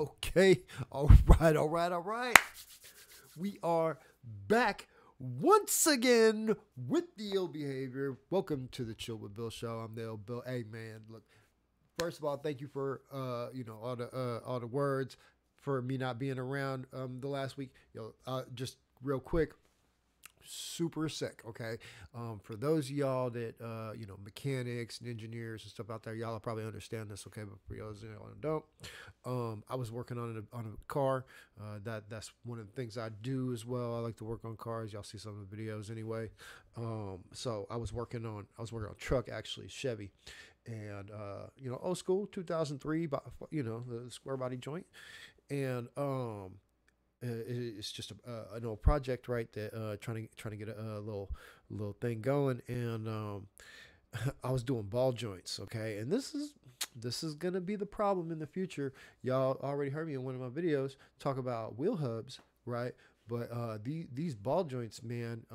Okay, all right. We are back once again with the ill behavior. Welcome to the Chill with Bill show. I'm the ill Bill. Hey man, look. First of all, thank you for all the words for me not being around the last week. Just real quick, super sick. Okay, for those of y'all that mechanics and engineers and stuff out there, y'all probably understand this. Okay, but for those y'all that don't, I was working on a car. That's one of the things I do as well. I like to work on cars. Y'all see some of the videos anyway. So I was working on a truck, actually Chevy, and old school 2003, but the square body joint, and it's just an old project, right? That trying to get a little thing going, and I was doing ball joints, okay, and this is gonna be the problem in the future. Y'all already heard me in one of my videos talk about wheel hubs, right? But these ball joints, man,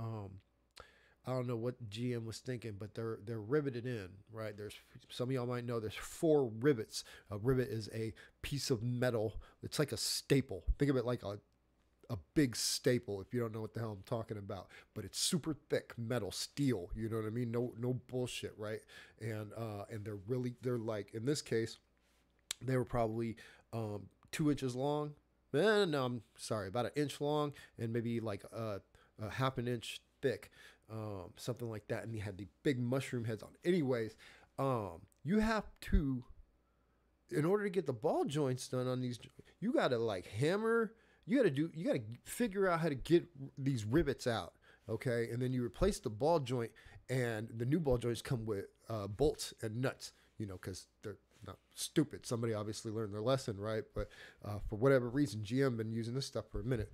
I don't know what GM was thinking, but they're riveted in, right? There's some of y'all might know there's 4 rivets. A rivet is a piece of metal. It's like a staple. Think of it like a big staple if you don't know what the hell I'm talking about. But it's super thick metal, steel. You know what I mean? No bullshit, right? And they're like, in this case, they were probably 2 inches long. No, I'm sorry, about 1 inch long and maybe like a half an inch thick. Something like that, and they had the big mushroom heads on. Anyways, you have to, in order to get the ball joints done on these, you gotta like hammer. You gotta figure out how to get these rivets out, okay? And then you replace the ball joint, and the new ball joints come with bolts and nuts, because they're not stupid. Somebody obviously learned their lesson, right? But for whatever reason, GM been using this stuff for a minute.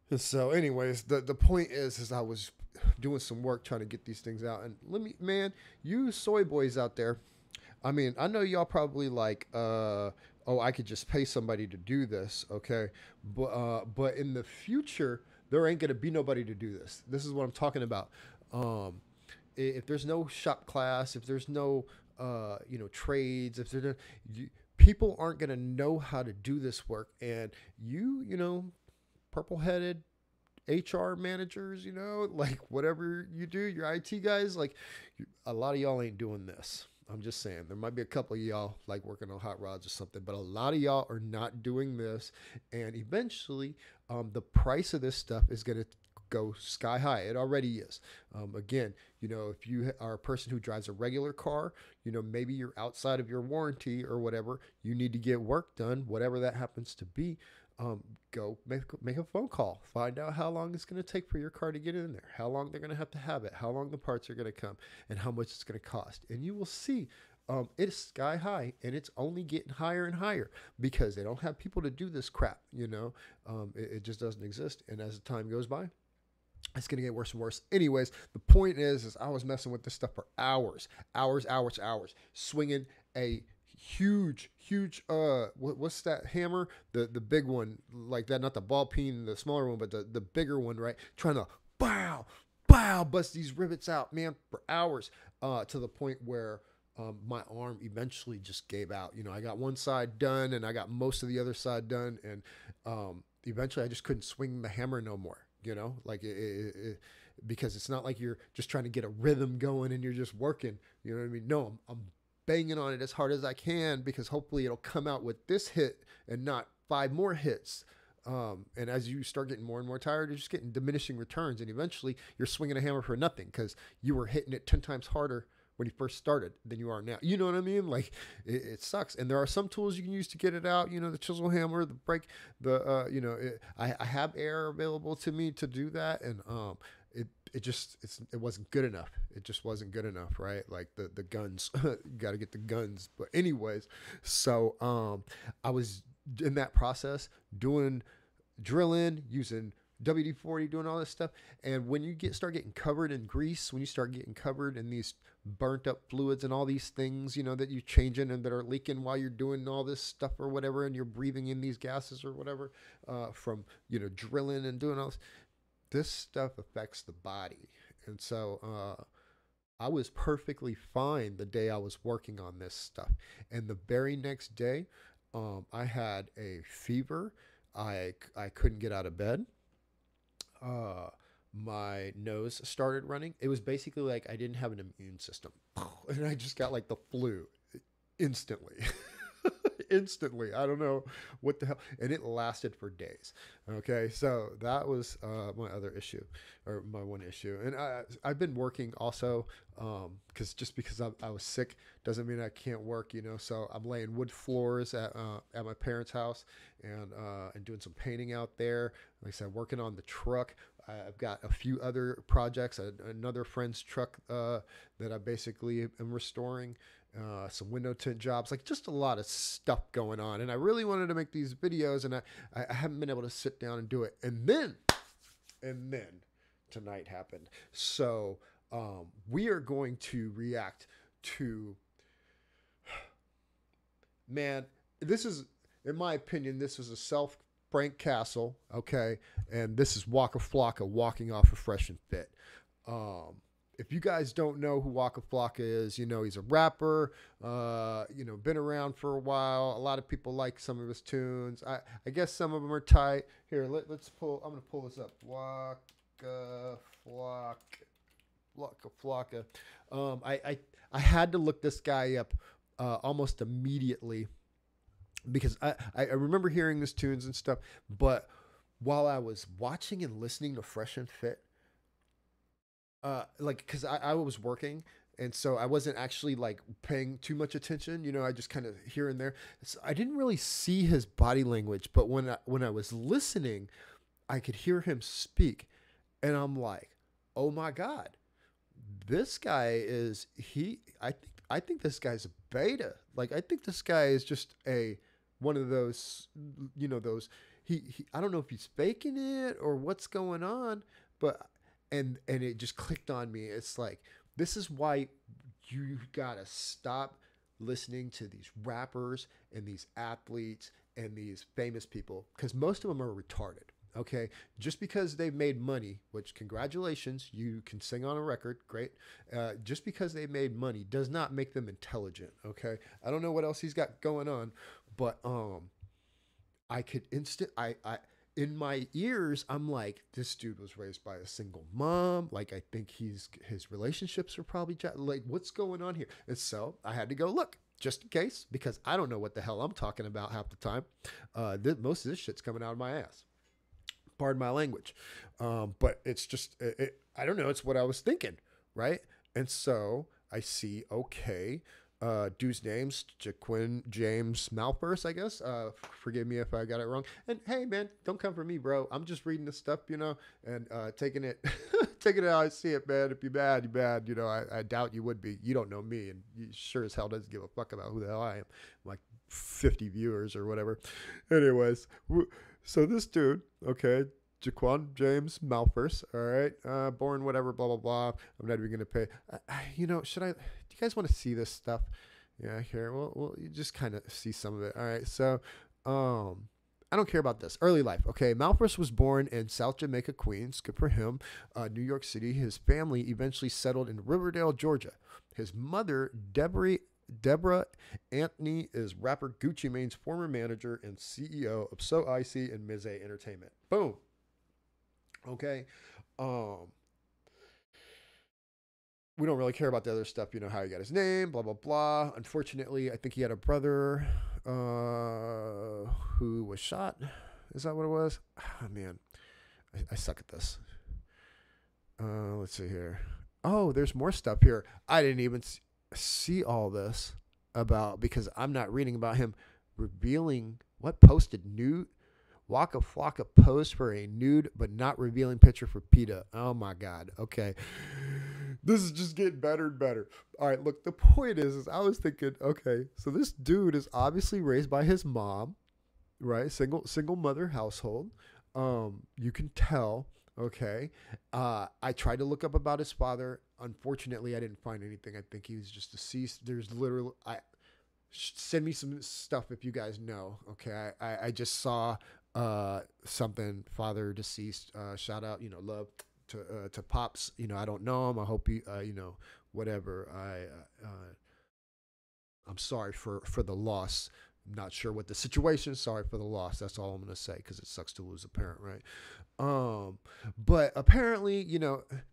And so, anyways, the point is I was doing some work trying to get these things out. And you soy boys out there, I mean, I know y'all probably like, I could just pay somebody to do this, okay? But in the future, there ain't gonna be nobody to do this. This is what I'm talking about. If there's no shop class, if there's no, trades, if there's people aren't gonna know how to do this work, and purple-headed HR managers, like whatever you do, your IT guys, like a lot of y'all ain't doing this. I'm just saying, there might be a couple of y'all like working on hot rods or something, but a lot of y'all are not doing this. And eventually, the price of this stuff is going to go sky high. It already is. Again, if you are a person who drives a regular car, maybe you're outside of your warranty or whatever, you need to get work done, whatever that happens to be. Go make a phone call, find out how long it's going to take for your car to get in there, how long they're going to have it, how long the parts are going to come, and how much it's going to cost. And you will see it's sky high, and it's only getting higher and higher because they don't have people to do this crap. It just doesn't exist. And as the time goes by, it's going to get worse and worse. Anyways, the point is I was messing with this stuff for hours, swinging a huge what's that hammer, the big one like that, not the ball peen, the smaller one, but the bigger one, right? Trying to bow bust these rivets out, man, for hours, to the point where my arm eventually just gave out. I got one side done and I got most of the other side done, and eventually I just couldn't swing the hammer no more, like because it's not like you're just trying to get a rhythm going and you're just working, you know what I mean? No, I'm banging on it as hard as I can because hopefully it'll come out with this hit and not 5 more hits. And as you start getting more and more tired, you're just getting diminishing returns. And eventually you're swinging a hammer for nothing because you were hitting it 10 times harder when you first started than you are now. You know what I mean? Like it sucks. And there are some tools you can use to get it out. The chisel hammer, the brake, I have air available to me to do that. And, it wasn't good enough. It just wasn't good enough, right? Like the guns, got to get the guns. But anyways, so I was in that process doing drilling, using WD-40, doing all this stuff. And when you start getting covered in grease, when you start getting covered in these burnt up fluids and all these things, that you're changing and that are leaking while you're doing all this stuff or whatever, and you're breathing in these gases or whatever, from, drilling and doing all this stuff affects the body. And so I was perfectly fine the day I was working on this stuff. And the very next day, I had a fever. I couldn't get out of bed. Uh, my nose started running. It was basically like I didn't have an immune system, and I just got like the flu instantly. Instantly. I don't know what the hell. And it lasted for days. Okay. So that was my other issue, or my one issue. And I've been working also, because just because I was sick doesn't mean I can't work, you know. So I'm laying wood floors at my parents' house, and doing some painting out there. Like I said, working on the truck. I've got a few other projects, another friend's truck that I basically am restoring, some window tint jobs, like just a lot of stuff going on. And I really wanted to make these videos, and I haven't been able to sit down and do it. And then tonight happened. So we are going to react to, man, this is, in my opinion, this is a self Frank Castle, okay, and this is Waka Flocka walking off of Fresh and Fit. If you guys don't know who Waka Flocka is, you know he's a rapper, been around for a while. A lot of people like some of his tunes. I guess some of them are tight. Here, let's pull. I'm gonna pull this up. Waka Flocka, Waka Flocka. I had to look this guy up almost immediately, because I remember hearing his tunes and stuff, but while I was watching and listening to Fresh and Fit, because I was working, and so I wasn't actually like paying too much attention, you know, I just kind of here and there. So I didn't really see his body language, but when I was listening, I could hear him speak, and I'm like, oh my God, this guy is I think this guy's a beta. Like I think this guy is just a one of those, you know, those he I don't know if he's faking it or what's going on, but and it just clicked on me. It's like, this is why you gotta stop listening to these rappers and these athletes and these famous people, because most of them are retarded. Okay, just because they've made money, which congratulations, you can sing on a record, great. Just because they made money does not make them intelligent. Okay, I don't know what else he's got going on, but I could I in my ears, I'm like, this dude was raised by a single mom. Like, I think his relationships are probably like, what's going on here? And so I had to go look just in case, because I don't know what the hell I'm talking about half the time. Most of this shit's coming out of my ass. Pardon my language. But it's just, I don't know. It's what I was thinking. Right. And so I see, okay, dude's name's Jaquin James Malphurst, I guess. Forgive me if I got it wrong. And hey, man, don't come for me, bro. I'm just reading this stuff, you know, and taking it, taking it how I see it, man. If you're bad, you're bad. You know, I doubt you would be. You don't know me, and you sure as hell doesn't give a fuck about who the hell I am. Like 50 viewers or whatever. Anyways, so this dude, okay, Jaquan James Malphurst, all right, born whatever, blah blah blah. I'm not even gonna pay. You know, should I? Do you guys want to see this stuff? Yeah, here. Well, you just kind of see some of it. All right, so I don't care about this. Early life. Okay, Malphurst was born in South Jamaica, Queens. Good for him. New York City. His family eventually settled in Riverdale, Georgia. His mother, Deborah Anthony, is rapper Gucci Mane's former manager and CEO of So Icy and Ms. A Entertainment. Boom. Okay. We don't really care about the other stuff, you know, how he got his name, blah, blah, blah. Unfortunately, I think he had a brother who was shot. Is that what it was? Oh, man, I suck at this. Let's see here. Oh, there's more stuff here. I didn't even see all this about, because I'm not reading about him revealing what posted nude. Waka Flocka posed for a nude but not revealing picture for PETA. Oh my God. Okay. This is just getting better and better. All right, look, the point is I was thinking, okay, so this dude is obviously raised by his mom, right? Single mother household. You can tell, okay. I tried to look up about his father. Unfortunately, I didn't find anything. I think he was just deceased. There's literally, send me some stuff if you guys know. Okay, I just saw something, father deceased. Shout out, you know, love to Pops. You know, I don't know him. I hope he, you know, whatever. I'm sorry for the loss. Not sure what the situation. Sorry for the loss. That's all I'm gonna say because it sucks to lose a parent, right? Um, but apparently,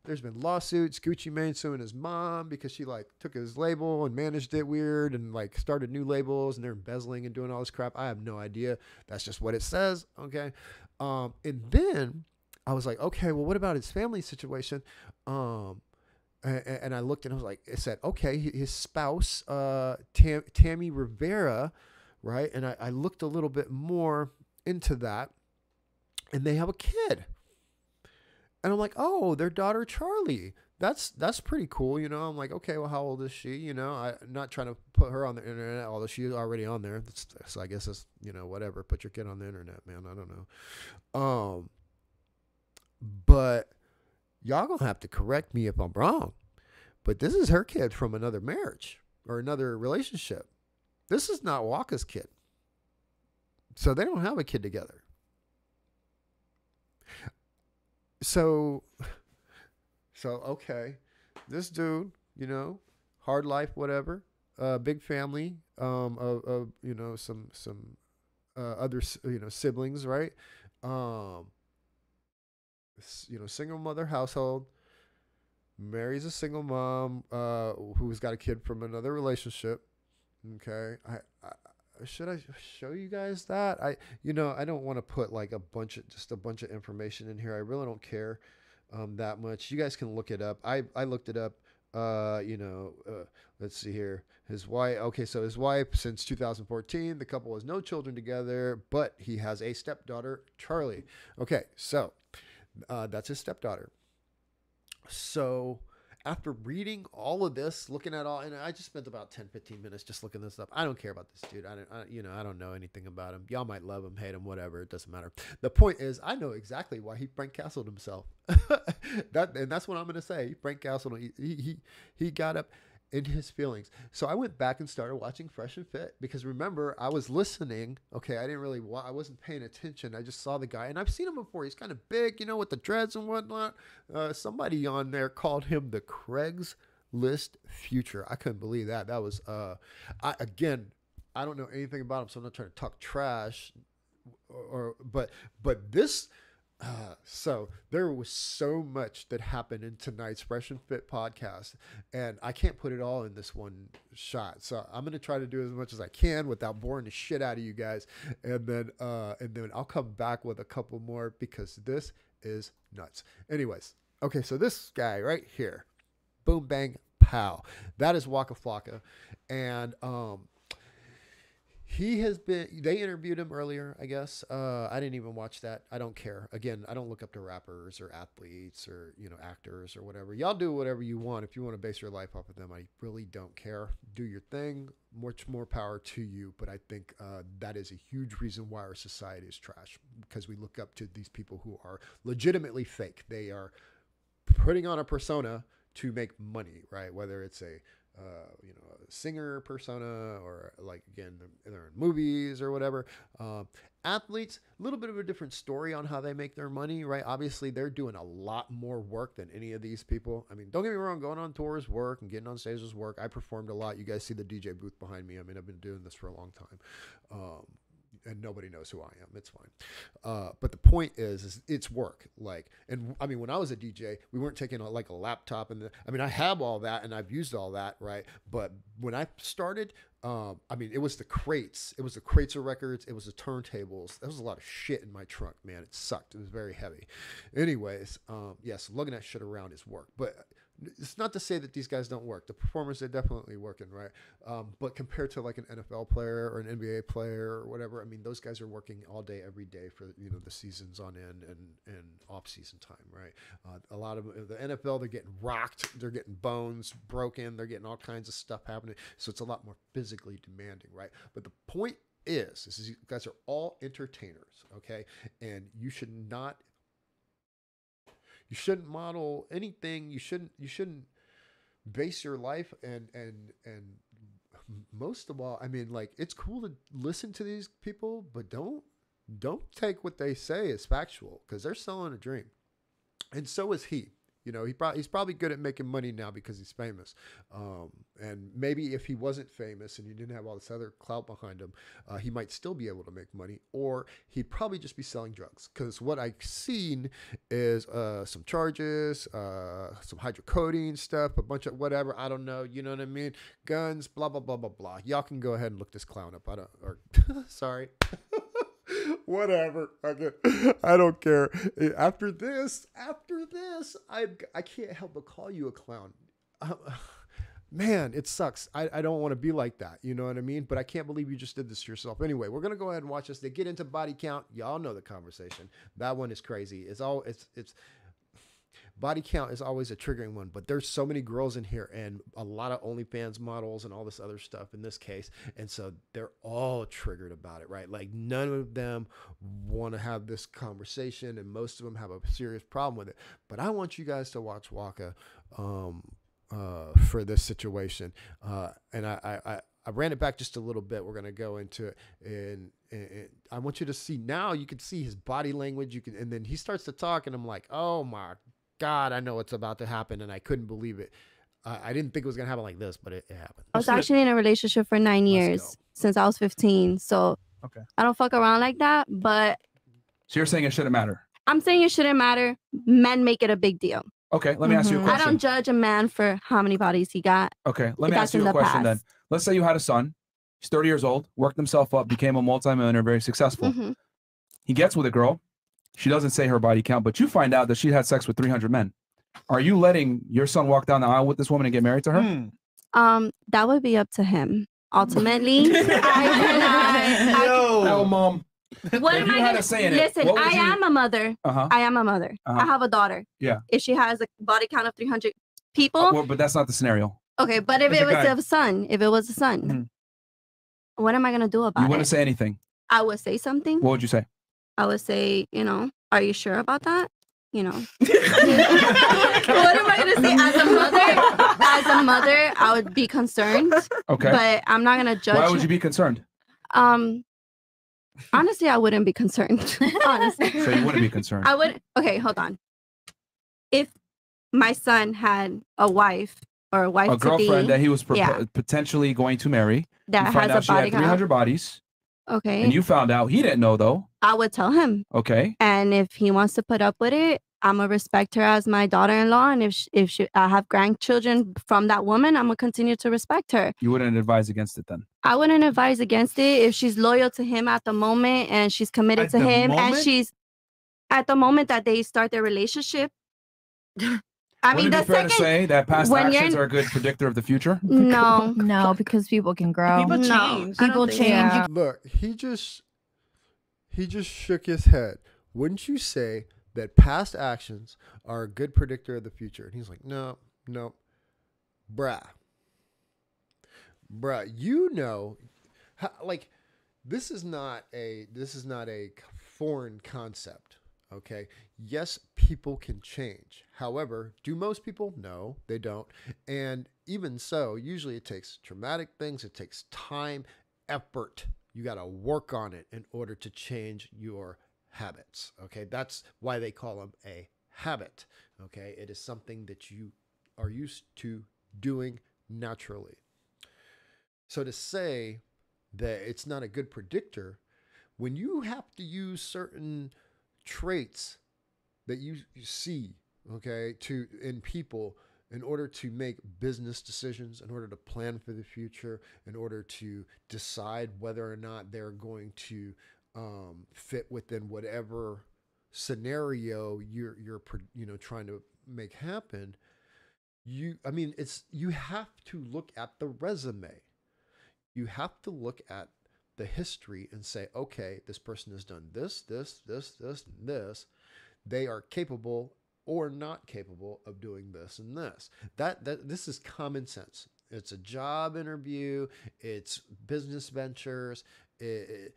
there's been lawsuits. Gucci Mane suing his mom because she like took his label and managed it weird and like started new labels and they're embezzling and doing all this crap. I have no idea. That's just what it says. Okay. And then I was like, okay, well, what about his family situation? Um, and I looked and I was like, it said, okay, his spouse, Tammy Rivera, right? And I looked a little bit more into that, and they have a kid. And I'm like, oh, their daughter Charlie. That's pretty cool, I'm like, okay, well, how old is she? I'm not trying to put her on the internet, although she's already on there. So I guess it's whatever. Put your kid on the internet, man. I don't know. But y'all gonna have to correct me if I'm wrong. But this is her kid from another marriage or another relationship. This is not Waka's kid. So they don't have a kid together. So okay, this dude, hard life, whatever, big family, of some other siblings, right? Um, single mother household, marries a single mom, who's got a kid from another relationship. Okay, I should I show you guys that? I don't want to put like a bunch of information in here. I really don't care that much. You guys can look it up. I looked it up. Let's see here. His wife. Okay, so his wife since 2014. The couple has no children together, but he has a stepdaughter, Charlie. Okay, so that's his stepdaughter. So after reading all of this, looking at all, and I just spent about 10-15 minutes just looking this up. I don't care about this dude. I don't know anything about him. Y'all might love him, hate him, whatever. It doesn't matter. The point is, I know exactly why he Frank Castled himself. That's what I'm gonna say. He Frank Castled. He got up in his feelings. So I went back and started watching Fresh and Fit because remember I was listening. Okay, I didn't really. I wasn't paying attention. I just saw the guy, and I've seen him before. He's kind of big, with the dreads and whatnot. Somebody on there called him the Craigslist future. I couldn't believe that. That was I don't know anything about him, so I'm not trying to talk trash. But this. So there was so much that happened in tonight's Fresh and Fit podcast, and I can't put it all in this one shot. So I'm going to try to do as much as I can without boring the shit out of you guys. And then I'll come back with a couple more because this is nuts. Anyways. Okay. So this guy right here, boom, bang, pow. That is Waka Flocka. And, they interviewed him earlier, I guess. I didn't even watch that. I don't care. Again, I don't look up to rappers or athletes or, actors or whatever. Y'all do whatever you want. If you want to base your life off of them, I really don't care. Do your thing. Much more power to you. But I think that is a huge reason why our society is trash because we look up to these people who are legitimately fake. They are putting on a persona to make money, right? Whether it's a singer persona or like again they're in movies or whatever. Athletes, a little bit of a different story on how they make their money, right? Obviously they're doing a lot more work than any of these people. I mean, don't get me wrong, going on tours work and getting on stages work. I performed a lot. You guys see the DJ booth behind me. I mean, I've been doing this for a long time. And nobody knows who I am. It's fine. But the point is it's work. And I mean, when I was a DJ, we weren't taking a laptop I have all that and I've used all that. Right. But when I started, it was the crates. It was the crates of records. It was the turntables. There was a lot of shit in my trunk, man. It sucked. It was very heavy. Anyways, yes, lugging that shit around is work. But it's not to say that these guys don't work. The performers, they're definitely working, right? But compared to like an NFL player or an NBA player or whatever, I mean, those guys are working all day, every day for the seasons on end and off season time, right? A lot of the NFL, they're getting rocked, they're getting bones broken, they're getting all kinds of stuff happening. So it's a lot more physically demanding, right? But the point is you guys are all entertainers, okay? And you shouldn't model anything. You shouldn't base your life and most of all, I mean, like, it's cool to listen to these people, but don't take what they say as factual because they're selling a dream. And so is he. You know, he's probably good at making money now because he's famous. And maybe if he wasn't famous and he didn't have all this other clout behind him, he might still be able to make money, or he'd probably just be selling drugs. Because what I've seen is some charges, some hydrocodone stuff, a bunch of whatever. I don't know. You know what I mean? Guns, blah, blah, blah, blah, blah. Y'all can go ahead and look this clown up. Sorry. Whatever. I don't care. After this, I can't help but call you a clown. Man, it sucks. I don't want to be like that. You know what I mean? But I can't believe you just did this to yourself. Anyway, we're going to go ahead and watch this. They get into body count. Y'all know the conversation. That one is crazy. It's body count is always a triggering one, but there's so many girls in here and a lot of OnlyFans models and all this other stuff in this case. And so they're all triggered about it, right? Like none of them want to have this conversation and most of them have a serious problem with it. But I want you guys to watch Waka for this situation. And I ran it back just a little bit. We're going to go into it and I want you to see now, you can see his body language. And then he starts to talk and I'm like, oh my God, I know what's about to happen. And I couldn't believe it. I didn't think it was going to happen like this, but it happened. I was actually in a relationship for 9 years since I was 15. So I don't fuck around like that. But so you're saying it shouldn't matter? I'm saying it shouldn't matter. Men make it a big deal. Okay, let me ask you a question. I don't judge a man for how many bodies he got. Okay, let me ask you a question then. Let's say you had a son. He's 30 years old, worked himself up, became a multimillionaire, very successful. He gets with a girl. She doesn't say her body count, but you find out that she had sex with 300 men. Are you letting your son walk down the aisle with this woman and get married to her? That would be up to him. Ultimately, No, mom. What am I gonna say in it? Listen, I am a mother. I am a mother. I have a daughter. Yeah. If she has a body count of 300 people. Well, but that's not the scenario. Okay, but if it was a son, what am I gonna do about it? You wouldn't say anything. I would say something. What would you say? I would say, are you sure about that? What am I gonna say? As a mother, I would be concerned. Okay. But I'm not gonna judge. Why would you be concerned? Honestly, I wouldn't be concerned. Honestly. So you wouldn't be concerned? I would. Okay, hold on. If my son had a wife or a wife, a girlfriend that he was potentially going to marry, that has a body count 300 bodies. Okay. And you found out he didn't know though. I would tell him. Okay. And if he wants to put up with it, I'm gonna respect her as my daughter-in-law. And if I have grandchildren from that woman, I'm gonna continue to respect her. You wouldn't advise against it then? I wouldn't advise against it if she's loyal to him at the moment and she's committed to him and she's at the moment that they start their relationship. I mean, would it be fair to say that past actions are a good predictor of the future? No, because people can grow. People change. People change. Yeah. Look, he just shook his head. Wouldn't you say that past actions are a good predictor of the future? And he's like, no, bruh, this is not a foreign concept. Okay. Yes, people can change. However, do most people? No, they don't. And even so, usually it takes traumatic things. It takes time, effort. You got to work on it in order to change your habits. Okay. That's why they call them a habit. Okay. It is something that you are used to doing naturally. So to say that it's not a good predictor, when you have to use certain traits that you see, okay, in people in order to make business decisions, in order to plan for the future, in order to decide whether or not they're going to fit within whatever scenario you're trying to make happen. You have to look at the resume. You have to look at the history and say, okay, this person has done this, and this. They are capable or not capable of doing this and this. This is common sense. It's a job interview. It's business ventures. This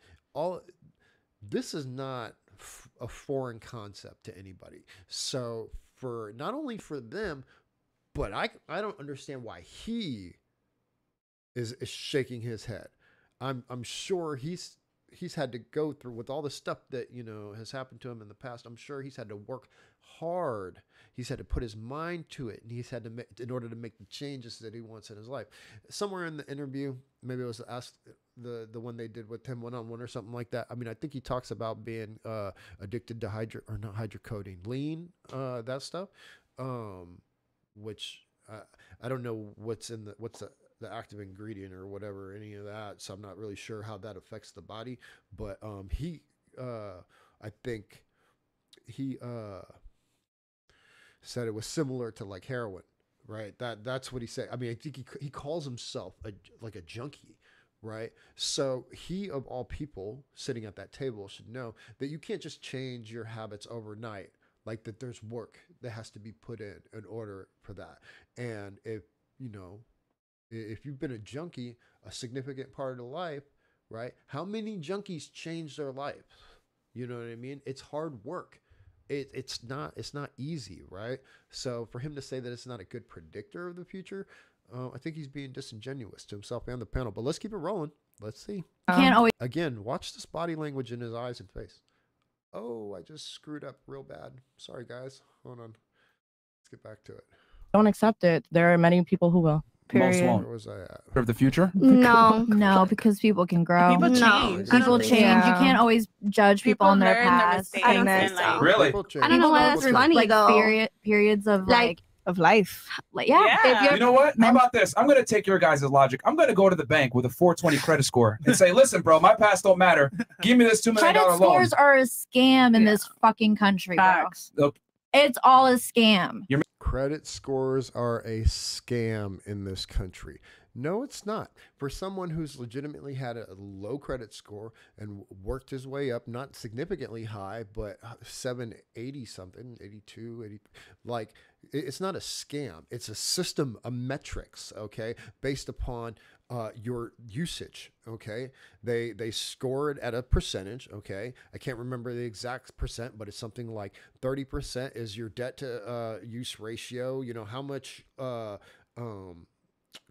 is not a foreign concept to anybody. So for not only for them, but I don't understand why he is shaking his head. I'm sure he's he's had to go through with all the stuff that, you know, has happened to him in the past. I'm sure he's had to work hard. He's had to put his mind to it, and he's had to make, in order to make the changes that he wants in his life. Somewhere in the interview, maybe it was asked the one they did with him one-on-one or something like that. I mean, I think he talks about being addicted to not hydrocodone, lean, that stuff, which I don't know what's the active ingredient or whatever, any of that. So I'm not really sure how that affects the body, but I think he said it was similar to like heroin, right? That's what he said. I mean, I think he calls himself like a junkie, right? So he, of all people sitting at that table, should know that you can't just change your habits overnight. Like that there's work that has to be put in order for that. And if you've been a junkie a significant part of life, right? How many junkies change their life? You know what I mean? It's hard work. It's not easy, right? So for him to say that it's not a good predictor of the future, I think he's being disingenuous to himself and the panel. But let's keep it rolling. Let's see. Can't always Again, watch this body language in his eyes and face. Oh, I just screwed up real bad. Sorry, guys. Hold on. Let's get back to it. Don't accept it. There are many people who will. Most Period. won't. Where was I at? For the future? No, because people can grow. People change. I People don't change. think You so. can't always judge people on their learn their past. mistakes I don't and, think so. like, Really? People change. I don't know People why go it's through funny like though. periods of Like, Of life. yeah. If you're You know what? How about this? I'm going to take your guys' logic. I'm going to go to the bank with a 420 credit score and say, listen, bro, my past don't matter. Give me this $2 million Credit loan. scores are a scam in this fucking country, bro. Facts. Look, It's all a scam. Credit scores are a scam in this country. No, it's not. For someone who's legitimately had a low credit score and worked his way up, not significantly high, but 780 something, 82, 80, like it's not a scam. It's a system of metrics, okay, based upon your usage, okay? They score it at a percentage, okay? I can't remember the exact percent, but it's something like 30% is your debt to use ratio. You know, how much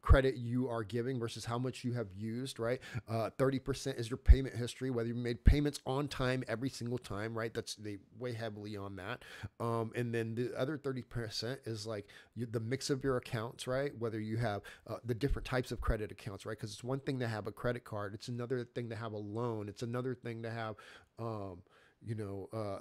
credit you are giving versus how much you have used, right? 30% is your payment history, whether you made payments on time every single time, right? They weigh heavily on that. And then the other 30% is like the mix of your accounts, right? Whether you have the different types of credit accounts, right? Because it's one thing to have a credit card. It's another thing to have a loan. It's another thing to have,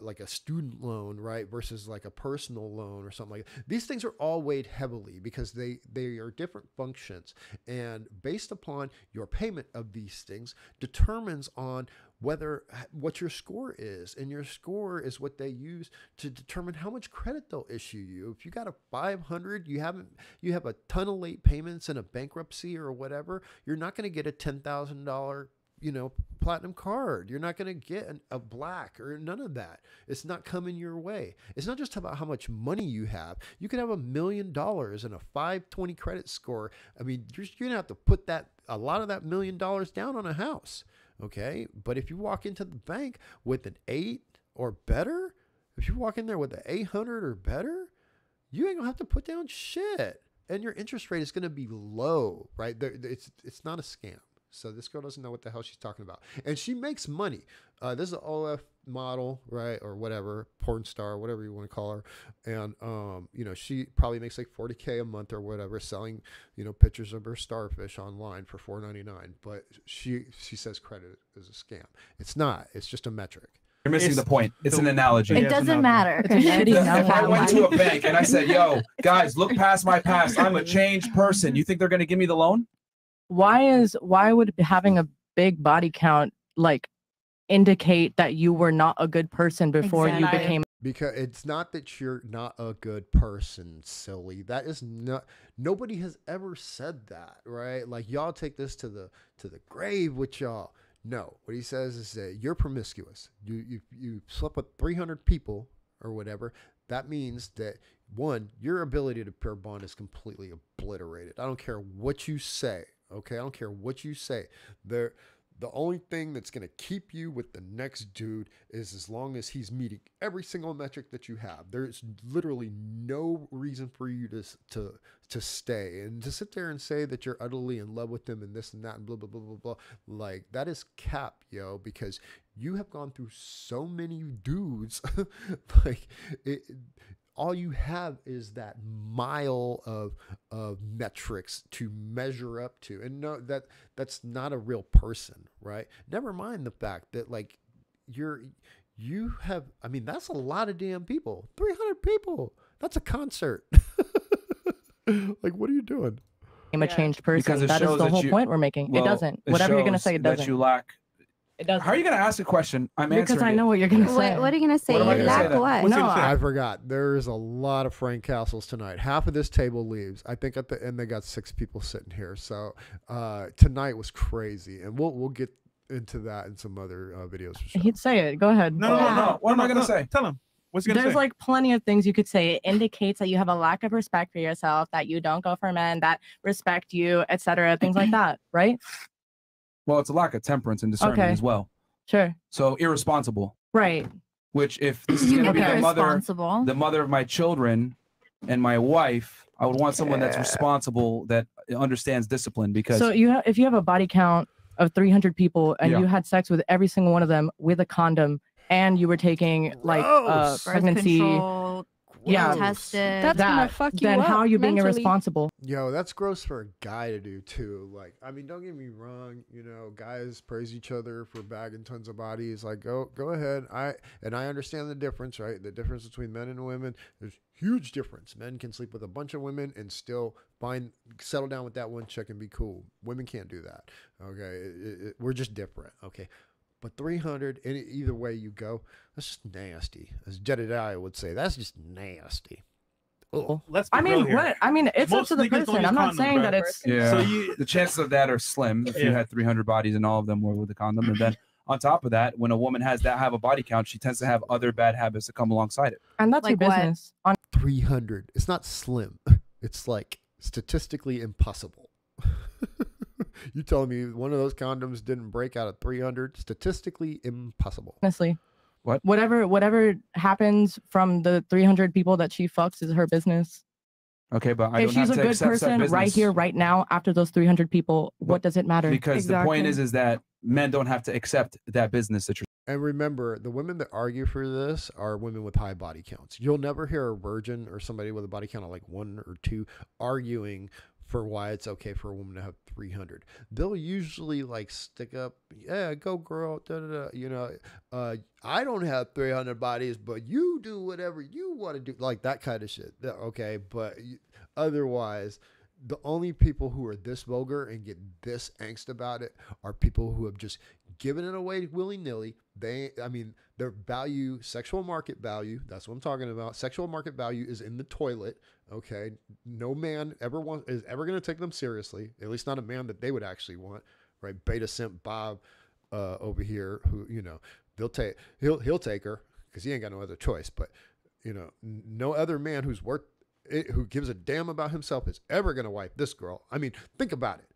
like a student loan, right? Versus like a personal loan or something like that. These things are all weighed heavily because they are different functions. And based upon your payment of these things determines on what your score is. And your score is what they use to determine how much credit they'll issue you. If you got a 500, you have a ton of late payments and a bankruptcy or whatever, you're not going to get a $10,000 platinum card. You're not going to get a black or none of that. It's not coming your way. It's not just about how much money you have. You could have $1 million and a 520 credit score. I mean, you're going to have to put a lot of that $1 million down on a house. Okay. But if you walk into the bank with an 8 or better, if you walk in there with an 800 or better, you ain't gonna have to put down shit. And your interest rate is going to be low, right? It's not a scam. So this girl doesn't know what the hell she's talking about. And she makes money. This is an OF model, right? Or whatever, porn star, whatever you want to call her. And, she probably makes like $40K a month or whatever, selling, pictures of her starfish online for $4.99. But she says credit is a scam. It's not. It's just a metric. You're missing the point. It's an analogy. It doesn't matter. It's a shitty If I went to a analogy. bank and I said, yo, guys, look past my past. I'm a changed person. You think they're going to give me the loan? Why would having a big body count like indicate that you were not a good person before you Exactly. became? Because it's not that you're not a good person, silly. That is not. Nobody has ever said that, right? Like y'all take this to the grave with y'all. No, what he says is that you're promiscuous. You slept with 300 people or whatever. That means that one, your ability to pair bond is completely obliterated. I don't care what you say. Okay, I don't care what you say. The only thing that's going to keep you with the next dude is as long as he's meeting every single metric that you have. There's literally no reason for you to stay and to sit there and say that you're utterly in love with him and this and that and blah, blah, blah, blah, blah. Like, that is cap, yo, because you have gone through so many dudes. Like, all you have is that mile of metrics to measure up to. And no, that's not a real person, right? Never mind the fact that, like, you have, I mean, that's a lot of damn people. 300 people. That's a concert. Like, what are you doing? I'm a changed person. Because That is the whole point we're making. Well, it doesn't. Whatever you're going to say, it doesn't. That you lack. It doesn't. How are you going to ask a question? I'm answering because I know what you're going to say. What are you going to say? What am I You gonna say lack then? what? What's No, gonna say? I forgot. There's a lot of Frank Castles tonight. Half of this table leaves. I think at the end they got 6 people sitting here. So tonight was crazy, and we'll get into that in some other videos. For sure. He'd say it. Go ahead. No. What am I going to say? Tell him. What's he gonna There's say? like plenty of things you could say. It indicates that you have a lack of respect for yourself, that you don't go for men that respect you, etc. Things like that, right? Well, it's a lack of temperance and discernment Okay. as well. Sure. So irresponsible. Right. Which, if this is going to be Okay. Responsible. the mother of my children and my wife, I would want someone that's responsible, that understands discipline. Because So if you have a body count of 300 people and Yeah. you had sex with every single one of them with a condom, and you were taking like Gross. Birth pregnancy, control, yeah, tested. That's gonna fuck you then up how are you being mentally. irresponsible? Yo, that's gross for a guy to do too. Like, I mean, don't get me wrong. You know, guys praise each other for bagging tons of bodies. Like, go ahead. I understand the difference, right? The difference between men and women. There's huge difference. Men can sleep with a bunch of women and still settle down with that one chick and be cool. Women can't do that. Okay, we're just different. Okay. But 300, either way you go, that's just nasty. As Jedediah would say, that's just nasty. Ugh. Let's be I real mean, here. what? I mean, it's Most up to the niggas don't person. use I'm not condoms, saying bro. that it's. yeah, So you- the chances of that are slim if you Yeah. had 300 bodies and all of them were with a condom. And then on top of that, when a woman have a body count, she tends to have other bad habits that come alongside it. And that's your Like what? business. On 300. It's not slim. It's like statistically impossible. You telling me one of those condoms didn't break out of 300? Statistically impossible. honestly. What? Whatever happens from the 300 people that she fucks is her business. Okay, but I If don't she's have a to good accept that person right business. here, right now, after those 300 people, what does it matter? Because the point Exactly. is that men don't have to accept that business that you're. And remember, the women that argue for this are women with high body counts. You'll never hear a virgin or somebody with a body count of like 1 or 2 arguing for why it's okay for a woman to have 300. They'll usually like stick up, yeah, go girl, da, da, da. You know, I don't have 300 bodies, but you do whatever you want to do, like that kind of shit. Okay, but otherwise, the only people who are this vulgar and get this angst about it are people who have just given it away willy-nilly. Their value, sexual market value, that's what I'm talking about. Sexual market value is in the toilet. Okay. No man is ever going to take them seriously. At least not a man that they would actually want, right? Beta simp Bob over here, who, you know, he'll take her because he ain't got no other choice. But, you know, no other man who gives a damn about himself is ever going to wife this girl. I mean, think about it.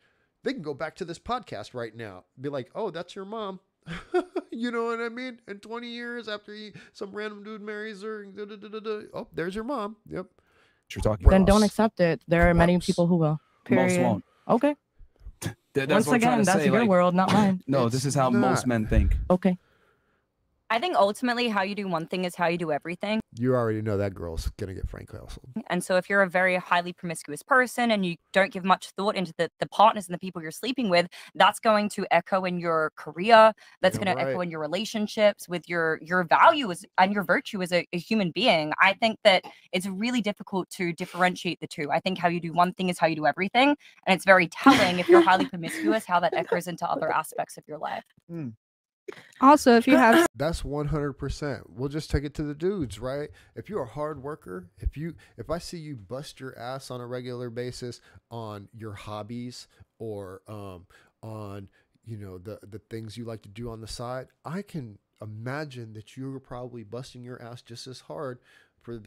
They can go back to this podcast right now, be like, oh, that's your mom. You know what I mean? In 20 years after some random dude marries her, oh, there's your mom. Yep. You're talking. Then don't Gross. accept it. There are many Gross. people who will. Most Period. won't. Okay. That's Once what I'm trying again, to that's say, your like, world, not mine. No, It's this is how not. most men think. Okay. I think ultimately how you do one thing is how you do everything. You already know that girl's going to get Frank Castle. And so if you're a very highly promiscuous person and you don't give much thought into the partners and the people you're sleeping with, that's going to echo in your career. That's Yeah, going to echo right. in your relationships with your value and your virtue as a human being. I think that it's really difficult to differentiate the two. I think how you do one thing is how you do everything. And it's very telling if you're highly promiscuous, how that echoes into other aspects of your life. Also, if you have That's 100%. We'll just take it to the dudes, right? If you're a hard worker, if I see you bust your ass on a regular basis on your hobbies or on, you know, the things you like to do on the side, I can imagine that you're probably busting your ass just as hard for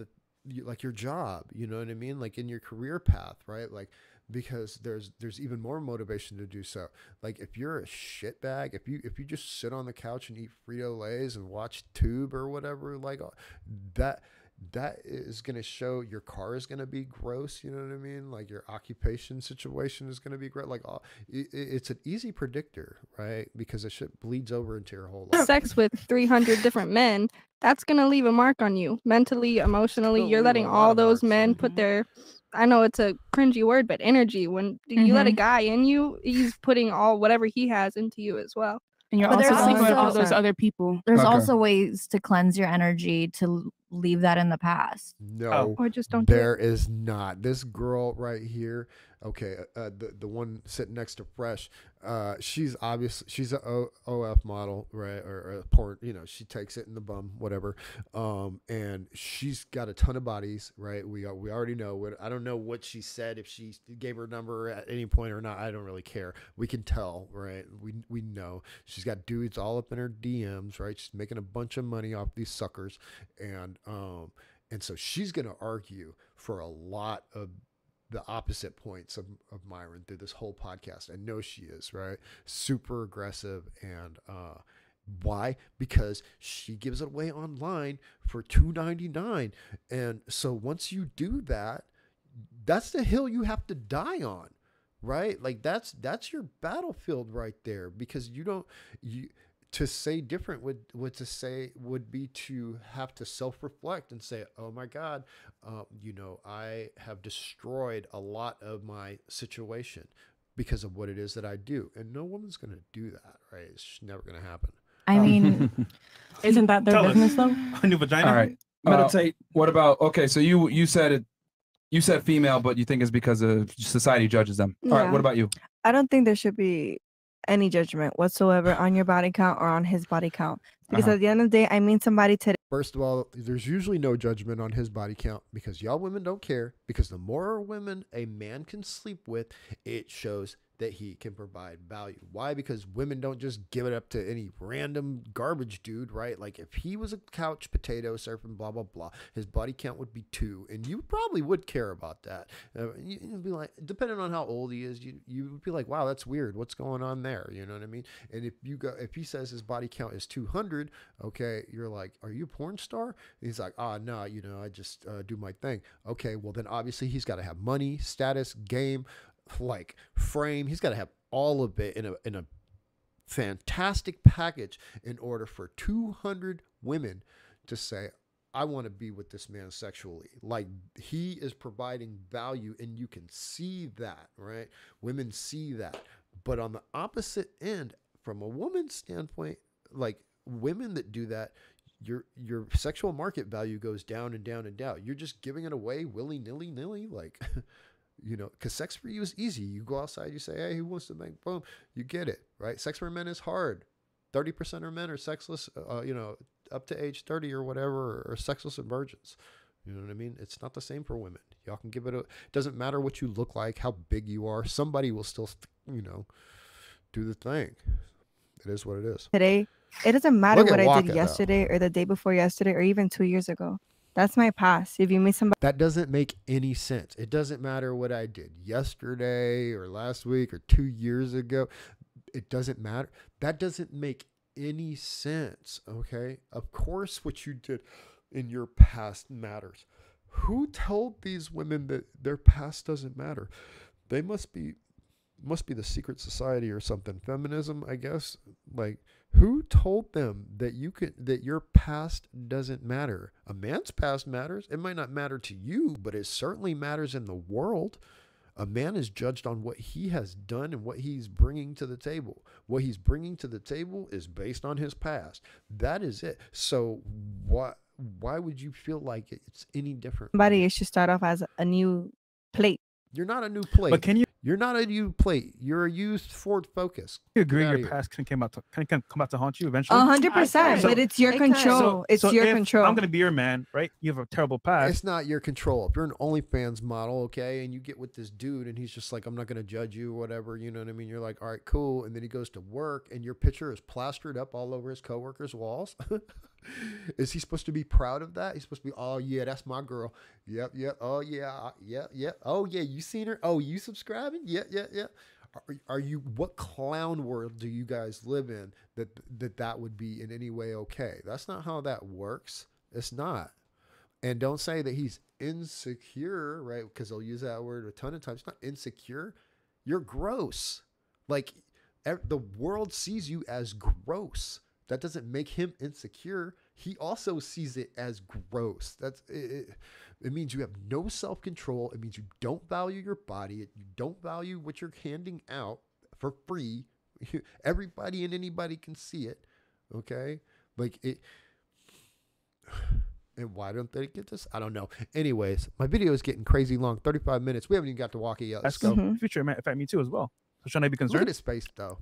like your job, you know what I mean? Like in your career path, right? Like because there's even more motivation to do so. Like if you're a shitbag, if you just sit on the couch and eat Frito-Lays and watch Tube or whatever, like that is going to show your car is going to be gross. You know what I mean? Like your occupation situation is going to be great. Like it's an easy predictor, right? Because the shit bleeds over into your whole life. Sex with 300 different men, that's going to leave a mark on you mentally, emotionally. You're letting all those men put their, I know it's a cringy word, but energy. When you let a guy in you, he's putting all whatever he has into you as well. And you're But also there's sleeping with all also- those other people. There's Okay. also ways to cleanse your energy to leave that in the past. No, Or just don't do there it. is not. This girl right here, okay, the one sitting next to Fresh, she's obviously she's a OF model, right, or a porn. You know, she takes it in the bum, whatever. And she's got a ton of bodies, right? We already know what. I don't know what she said, if she gave her number at any point or not. I don't really care. We can tell, right? We know she's got dudes all up in her DMs, right? She's making a bunch of money off these suckers, and so she's going to argue for a lot of the opposite points of Myron through this whole podcast. I know she is, right? Super aggressive. And why? Because she gives it away online for $2.99. And so once you do that, that's the hill you have to die on, right? Like that's your battlefield right there, because to say different would be to have to self-reflect and say, oh my God, I have destroyed a lot of my situation because of what it is that I do. And no woman's going to do that, right? It's just never going to happen. I mean, Isn't that their Tell us. business though? A new vagina. All right. Meditate. What about, okay, so you said it, you said female, but you think it's because of society judges them. All right, Yeah. what about you? I don't think there should be any judgment whatsoever on your body count or on his body count. Because at the end of the day, I meet somebody today. First of all, there's usually no judgment on his body count because y'all women don't care. Because the more women a man can sleep with, it shows that he can provide value. Why? Because women don't just give it up to any random garbage dude, right? Like if he was a couch potato surfing, blah, blah, blah, his body count would be 2. And you probably would care about that. You'd be like, depending on how old he is, you would be like, wow, that's weird. What's going on there? You know what I mean? And if he says his body count is 200, okay, you're like, are you a porn star? And he's like, no, I just do my thing. Okay, well then obviously he's got to have money, status, game, like frame. He's got to have all of it in a fantastic package in order for 200 women to say, I want to be with this man sexually. Like he is providing value, and you can see that, right? Women see that. But on the opposite end, from a woman's standpoint, like women that do that, your sexual market value goes down and down and down. You're just giving it away willy-nilly, like because sex for you is easy. You go outside, you say, hey, who wants to make, boom, you get it, right? Sex for men is hard. 30% of men are sexless, up to age 30 or whatever, or sexless and virgins. You know what I mean? It's not the same for women. Y'all can give it it doesn't matter what you look like, how big you are. Somebody will still, do the thing. It is what it is. Today, it doesn't matter Look at what I Waka, did though. yesterday or the day before yesterday or even 2 years ago. That's my past. If you meet somebody That doesn't make any sense. It doesn't matter what I did yesterday or last week or 2 years ago. It doesn't matter. That doesn't make any sense. Okay. Of course, what you did in your past matters. Who told these women that their past doesn't matter? They must be the secret society or something. Feminism, I guess. Like, who told them that that your past doesn't matter? A man's past matters. It might not matter to you, but it certainly matters in the world. A man is judged on what he has done and what he's bringing to the table. What he's bringing to the table is based on his past. That is it. So why would you feel like it's any different? it should start off as a new plate. You're not a new plate. But You're not a new plate. You're a used Ford Focus. you agree Get outta your here. past can come out to haunt you eventually? 100%. But it's your It can. control. It's your if control. I'm gonna be your man, right? You have a terrible past. It's not your control. If you're an OnlyFans model, okay, and you get with this dude and he's just like, I'm not going to judge you or whatever, you know what I mean? You're like, all right, cool. And then he goes to work and your picture is plastered up all over his coworkers' walls. Is he supposed to be proud of that? He's supposed to be, oh yeah, that's my girl. Yep, yep. Oh yeah, yeah. Oh yeah, you seen her? Oh, you subscribing? Yeah, yeah, yeah. Are you? What clown world do you guys live in that would be in any way okay? That's not how that works. It's not. And don't say that he's insecure, right? Because they'll use that word a ton of times. It's not insecure. You're gross. Like the world sees you as gross. That doesn't make him insecure. He also sees it as gross. That's it. It means you have no self-control. It means you don't value your body. You don't value what you're handing out for free. Everybody and anybody can see it. Okay? Like it. And why don't they get this? I don't know. Anyways, my video is getting crazy long. 35 minutes. We haven't even got to walk it yet. Let's That's go. future. In fact, me too as well. So shouldn't I be Look concerned? at his face, though.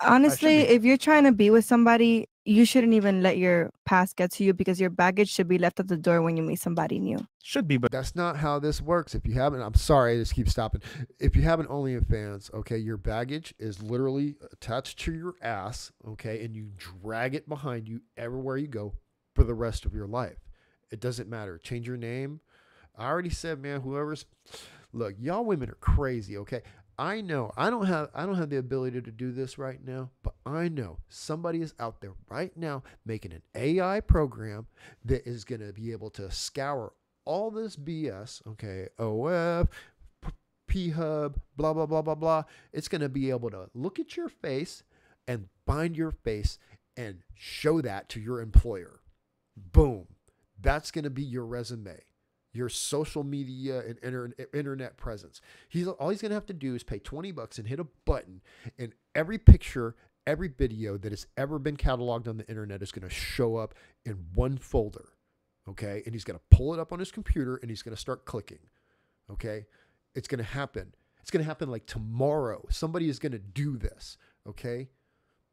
Honestly, if you're trying to be with somebody, you shouldn't even let your past get to you, because your baggage should be left at the door when you meet somebody new. Should be, but That's not how this works. If you haven't, I'm sorry, I just keep stopping. If you haven't OnlyFans, okay, your baggage is literally attached to your ass, okay, and you drag it behind you everywhere you go for the rest of your life. It doesn't matter. Change your name. I already said, man, look, y'all women are crazy, okay? I know I don't have the ability to do this right now, but I know somebody is out there right now making an AI program that is going to be able to scour all this BS, okay? OF, P-Hub, blah, blah, blah, blah, blah. It's going to be able to look at your face and find your face and show that to your employer. Boom. That's going to be your resume, your social media and internet presence. All he's going to have to do is pay $20 and hit a button, and every picture, every video that has ever been cataloged on the internet is going to show up in one folder. Okay. And he's going to pull it up on his computer and he's going to start clicking. Okay. It's going to happen. It's going to happen like tomorrow. Somebody is going to do this. Okay.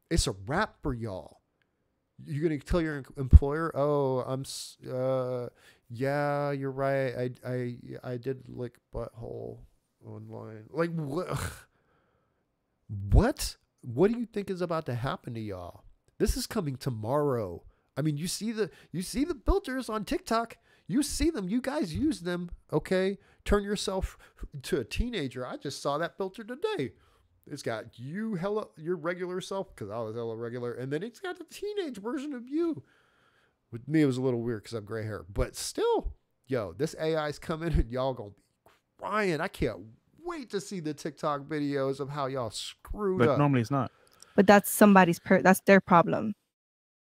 It's a wrap for y'all. You're going to tell your employer, oh, yeah, you're right. I did lick butthole online. Like, what? What do you think is about to happen to y'all? This is coming tomorrow. I mean, you see the filters on TikTok. You see them. You guys use them. Okay. Turn yourself to a teenager. I just saw that filter today. It's got you your regular self, because I was hella regular, and then it's got the teenage version of you. With me, it was a little weird because I have gray hair, but still, yo, this AI's coming and y'all gonna be crying. I can't wait to see the TikTok videos of how y'all screwed up. But normally it's not. But that's that's their problem.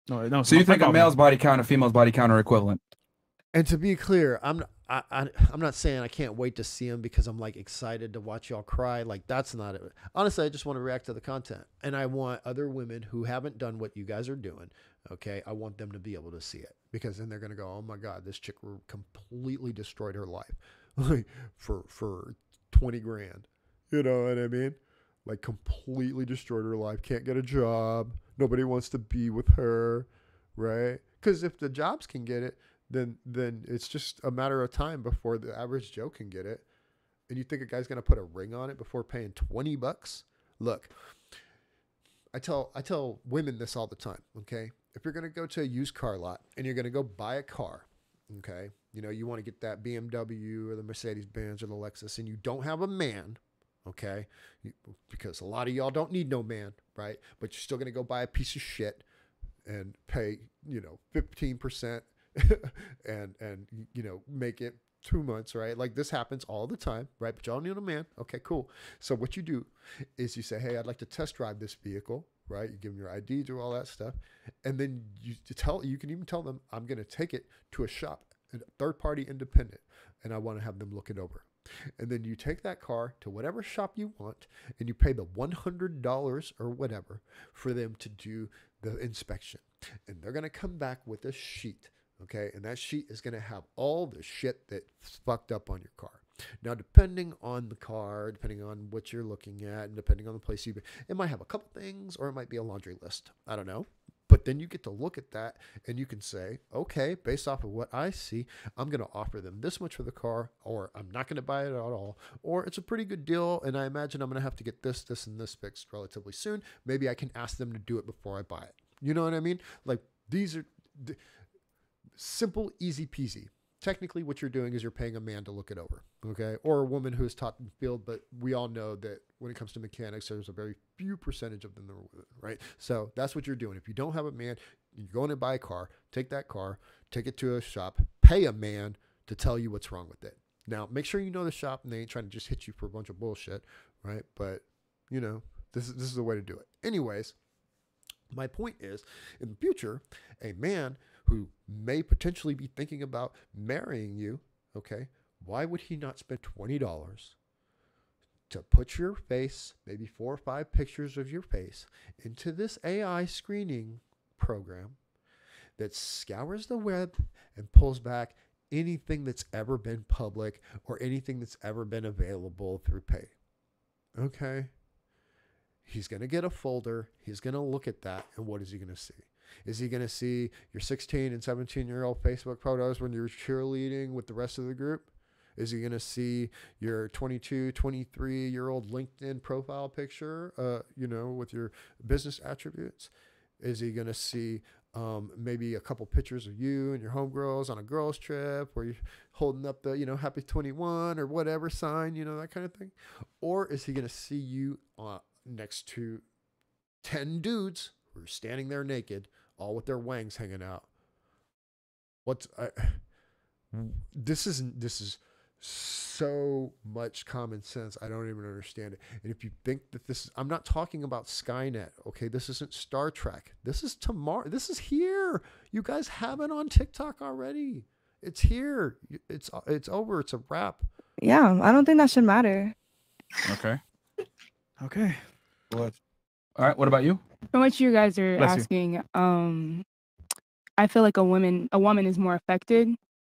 No. So you think a male's body count and a female's body count are equivalent? And to be clear, I'm not saying I can't wait to see them because I'm like excited to watch y'all cry. Like, that's not it. Honestly, I just want to react to the content, and I want other women who haven't done what you guys are doing. Okay, I want them to be able to see it, because then they're gonna go, oh my God, this chick completely destroyed her life, like for 20 grand. You know what I mean? Like, completely destroyed her life. Can't get a job. Nobody wants to be with her, right? Because if the jobs can get it, then it's just a matter of time before the average Joe can get it. And you think a guy's gonna put a ring on it before paying $20? Look, I tell women this all the time. Okay, if you're gonna go to a used car lot and you're gonna go buy a car, okay, you want to get that BMW or the Mercedes Benz or the Lexus, and you don't have a man, okay, because a lot of y'all don't need no man, right? But you're still gonna go buy a piece of shit and pay 15%. and make it 2 months, right? Like, this happens all the time, right? But y'all need a man. Okay, cool. So what you do is you say, hey, I'd like to test drive this vehicle, right? You give them your ID, do all that stuff, and then you can even tell them, I'm going to take it to a shop, a third-party independent, and I want to have them look it over. And then you take that car to whatever shop you want, and you pay the $100 or whatever for them to do the inspection, and they're going to come back with a sheet. Okay, and that sheet is going to have all the shit that's fucked up on your car. Now, depending on the car, depending on what you're looking at, and depending on the place it might have a couple things, or it might be a laundry list. I don't know. But then you get to look at that, and you can say, okay, based off of what I see, I'm going to offer them this much for the car, or I'm not going to buy it at all, or it's a pretty good deal, and I imagine I'm going to have to get this, and this fixed relatively soon. Maybe I can ask them to do it before I buy it. You know what I mean? Like, these are... simple, easy peasy. Technically, what you're doing is you're paying a man to look it over, okay? Or a woman who is taught in the field, but we all know that when it comes to mechanics, there's a very few percentage of them that are women, right? So that's what you're doing. If you don't have a man, you're going to buy a car, take that car, take it to a shop, pay a man to tell you what's wrong with it. Now, make sure you know the shop and they ain't trying to just hit you for a bunch of bullshit, right? But, you know, this is the way to do it. Anyways, my point is, in the future, a man who may potentially be thinking about marrying you, okay, why would he not spend $20 to put your face, maybe 4 or 5 pictures of your face, into this AI screening program that scours the web and pulls back anything that's ever been public or anything that's ever been available through pay? Okay? He's going to get a folder. He's going to look at that. And what is he going to see? Is he going to see your 16 and 17-year-old Facebook photos when you're cheerleading with the rest of the group? Is he going to see your 22, 23-year-old LinkedIn profile picture, you know, with your business attributes? Is he going to see maybe a couple pictures of you and your homegirls on a girls trip where you're holding up the, you know, happy 21 or whatever sign, you know, that kind of thing? Or is he going to see you next to 10 dudes who are standing there naked, all with their wangs hanging out? This is so much common sense. I don't even understand it. And if you think that I'm not talking about Skynet, okay? This isn't Star Trek. This is tomorrow. This is here. You guys have it on TikTok already. It's here. It's over. It's a wrap. Yeah, I don't think that should matter. Okay. Okay. What? All right. What about you? From what you guys are Bless you. asking, I feel like a woman is more affected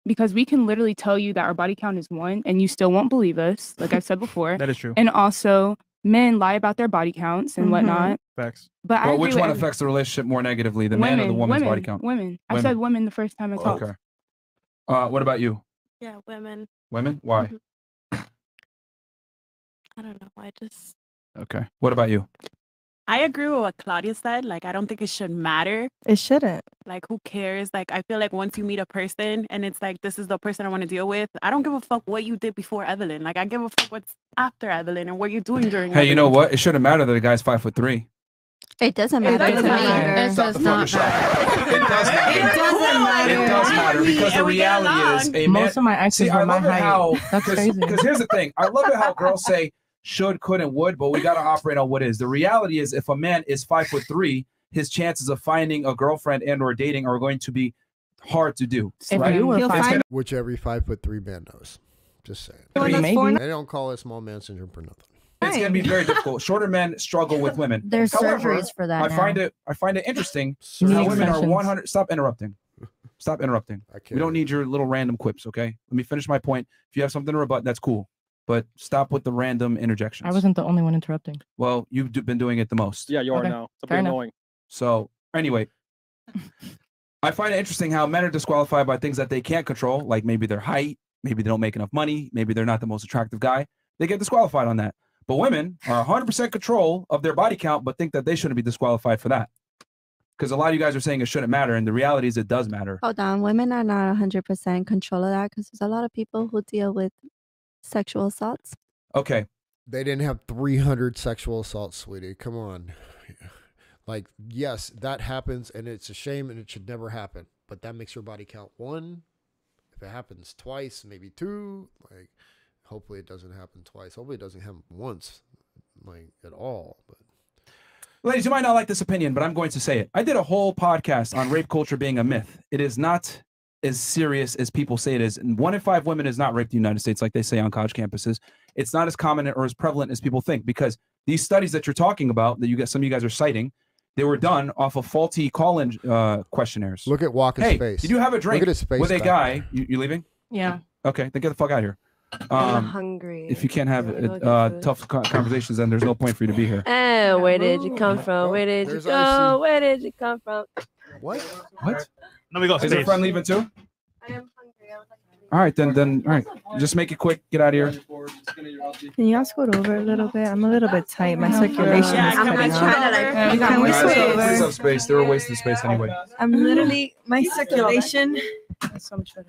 because we can literally tell you that our body count is 1 and you still won't believe us, like I've said before. That is true. And also, men lie about their body counts and whatnot. Facts. But I agree which with one affects the relationship more negatively, the man or the woman's body count? Women. I said women the first time I talked. Okay. What about you? Yeah, women. Women? Why? I don't know. I just. Okay. What about you? I agree with what Claudia said. Like, I don't think it should matter. It shouldn't. Like, who cares? Like, I feel like once you meet a person and it's like, this is the person I want to deal with, I don't give a fuck what you did before Evelyn. Like, I give a fuck what's after Evelyn and what you're doing during Hey, Evelyn. you know what? It shouldn't matter that the guy's 5'3". It doesn't matter. It does not matter. It does matter. It does matter because the reality is a man. Most of my exes were my height. That's crazy. Because here's the thing. I love it how girls say should, could, and would, but we got to operate on what is. The reality is if a man is 5'3", his chances of finding a girlfriend and or dating are going to be hard to do. Right? Which every 5'3" man knows. Just saying. They don't call it small man syndrome for nothing. It's going to be very difficult. Shorter men struggle with women. There's surgeries for that. I find it interesting Knee how women are extensions. 100. Stop interrupting. Stop interrupting. We don't need your little random quips, okay? Let me finish my point. If you have something to rebut, that's cool. But stop with the random interjections. I wasn't the only one interrupting. Well, you've been doing it the most. Yeah, you are now. It's a bit annoying. So anyway, I find it interesting how men are disqualified by things that they can't control, like maybe their height, maybe they don't make enough money, maybe they're not the most attractive guy. They get disqualified on that. But women are 100% control of their body count, but think that they shouldn't be disqualified for that. Because a lot of you guys are saying it shouldn't matter, and the reality is it does matter. Hold on, women are not 100% control of that because there's a lot of people who deal with sexual assaults. Okay. They didn't have 300 sexual assaults, sweetie. Come on. Like, yes, that happens, and it's a shame, and it should never happen. But that makes your body count 1. If it happens twice, maybe 2, like, hopefully it doesn't happen twice. Hopefully it doesn't happen once, like, at all. But Ladies, you might not like this opinion, but I'm going to say it. I did a whole podcast on rape culture being a myth. It is not as serious as people say it is. And 1 in 5 women is not raped in the United States, like they say on college campuses. It's not as common or as prevalent as people think, because these studies that you're talking about, that some of you guys are citing, they were done off of faulty call-in questionnaires. look at Waka's face. Did you have a drink Look at his face with a back guy? You leaving? Yeah. Okay, then get the fuck out of here. I'm hungry. If you can't have tough conversations, then there's no point for you to be here. Where did you come from? Where did you go? Where did you come from? What? What? Let me go. Is your friend leaving too? I am hungry. I would like to All right, then. All right, just make it quick. Get out of here. Can y'all scoot over a little bit? I'm a little bit tight. My circulation is cutting off. Can we scoot Please over? have space. They were wasting space anyway. I'm literally, my circulation.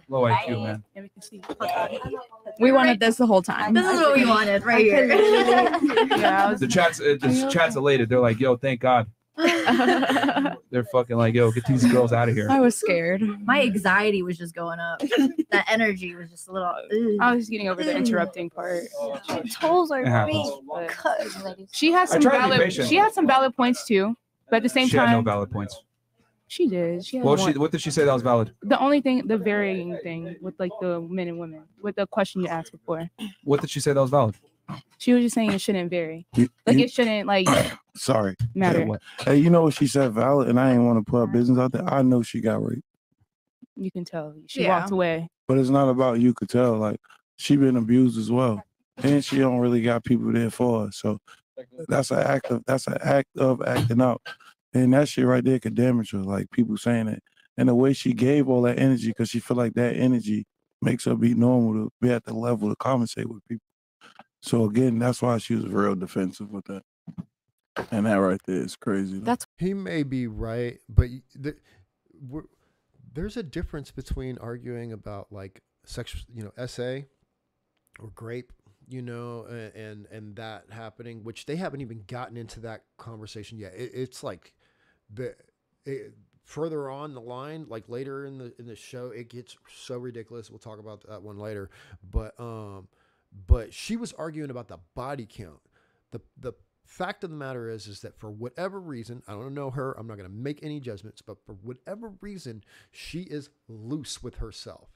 Low IQ, man. We wanted this the whole time. This is what we wanted right here. The chat's elated. They're like, yo, thank God. They're fucking like, yo, get these girls out of here. I was scared. My anxiety was just going up. That energy was just a little. I was getting over the interrupting part. My toes are happens. being cut. She has some valid points too, but at the same She time, had no valid points. she did. She had Well, one. what did she say that was valid? The only thing, the varying thing with like the men and women, with the question you asked before, What did she say that was valid? she was just saying it shouldn't vary. You- Like you- it shouldn't like Sorry. matter. Hey, you know what she said valid, and I ain't want to put her business out there. I know she got raped, You can tell she Yeah. walked away. but it's not about you could tell. Like she been abused as well, and she don't really got people there for her. So that's an act of acting out, and that shit right there could damage her. Like people saying it, and the way she gave all that energy, because she feel like that energy makes her be normal to be at the level to conversate with people. So again, that's why she was real defensive with that. And that right there is crazy. He may be right, but there's a difference between arguing about like sexual, SA or grape, and that happening, which they haven't even gotten into that conversation yet. It's like further on the line, like later in the show, it gets so ridiculous. We'll talk about that one later, but she was arguing about the body count. The fact of the matter is that for whatever reason, I don't know her, I'm not going to make any judgments, but for whatever reason, she is loose with herself.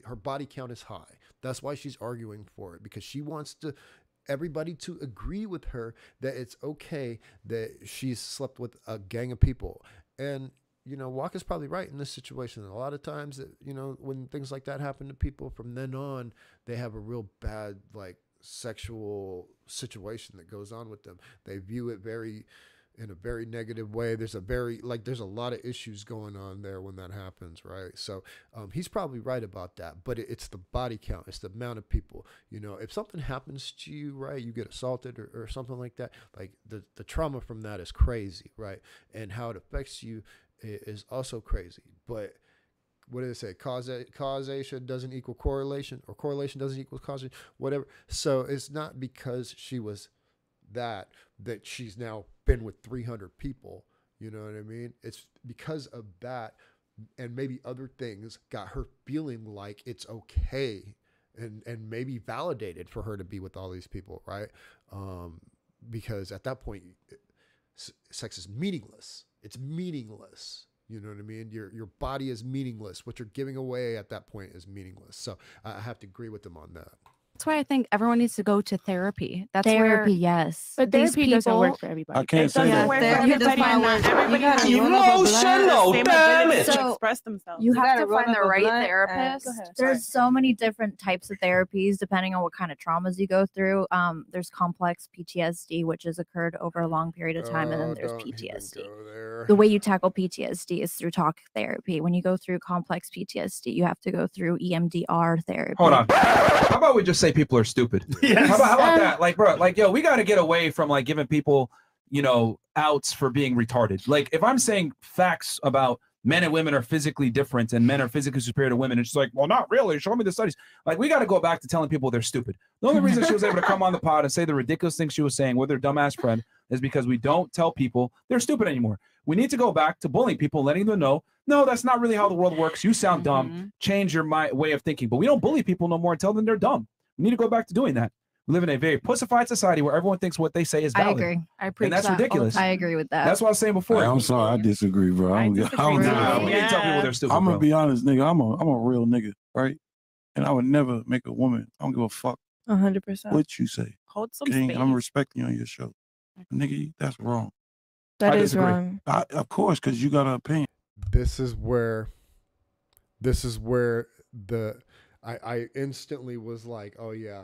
Her body count is high. That's why she's arguing for it, because she wants everybody to agree with her that it's okay that she's slept with a gang of people. And Waka's probably right in this situation. A lot of times that, when things like that happen to people, from then on, they have a real bad, like, sexual situation that goes on with them. They view it in a very negative way. There's a lot of issues going on there when that happens, right? So he's probably right about that, but it's the body count. It's the amount of people. If something happens to you, right, you get assaulted or something like that, like the trauma from that is crazy, right? And how it affects you is also crazy. But what do they say? Causation doesn't equal correlation, or correlation doesn't equal causation, whatever. So it's not because she was that she's now been with 300 people. You know what I mean? It's because of that, and maybe other things got her feeling like it's okay and maybe validated for her to be with all these people, right? Because at that point, sex is meaningless. It's meaningless. You know what I mean? Your body is meaningless. What you're giving away at that point is meaningless. So I have to agree with them on that. That's why I think everyone needs to go to therapy. That's Therapy, where, yes. But these therapy doesn't people- work for everybody. I can't say that. Work for everybody, and not everybody has the same ability to express themselves. You You have gotta to run find the up a right blunt and- therapist. Go ahead. There's so many different types of therapies depending on what kind of traumas you go through. There's complex PTSD, which has occurred over a long period of time, and then there's Don't even PTSD. go there. The way you tackle PTSD is through talk therapy. When you go through complex PTSD, you have to go through EMDR therapy. Hold on. How about we just say people are stupid? Yes. How about that? Like, bro, like, yo, we got to get away from like giving people, outs for being retarded. Like, if I'm saying facts about men and women are physically different and men are physically superior to women, it's just like, well, not really. Show me the studies. Like, we got to go back to telling people they're stupid. The only reason she was able to come on the pod and say the ridiculous things she was saying with her dumbass friend is because we don't tell people they're stupid anymore. We need to go back to bullying people, letting them know, no, that's not really how the world works. You sound dumb. Change your way of thinking. But we don't bully people no more and tell them they're dumb. We need to go back to doing that. We live in a very pussified society where everyone thinks what they say is valid. I agree. I preach And that's that all the ridiculous. time. I agree with that. That's what I was saying before. Hey, I'm sorry, I disagree, bro. I don't get. We need to tell people they're stupid, I'm bro. gonna be honest, nigga. I'm a real nigga, right? And I would never make a woman. I don't give a fuck 100%. what you say. Hold some King, space. I'm respecting you on your show, nigga. That's wrong. That I is disagree. wrong. Of course, because you got an opinion. This is where I instantly was like, oh yeah,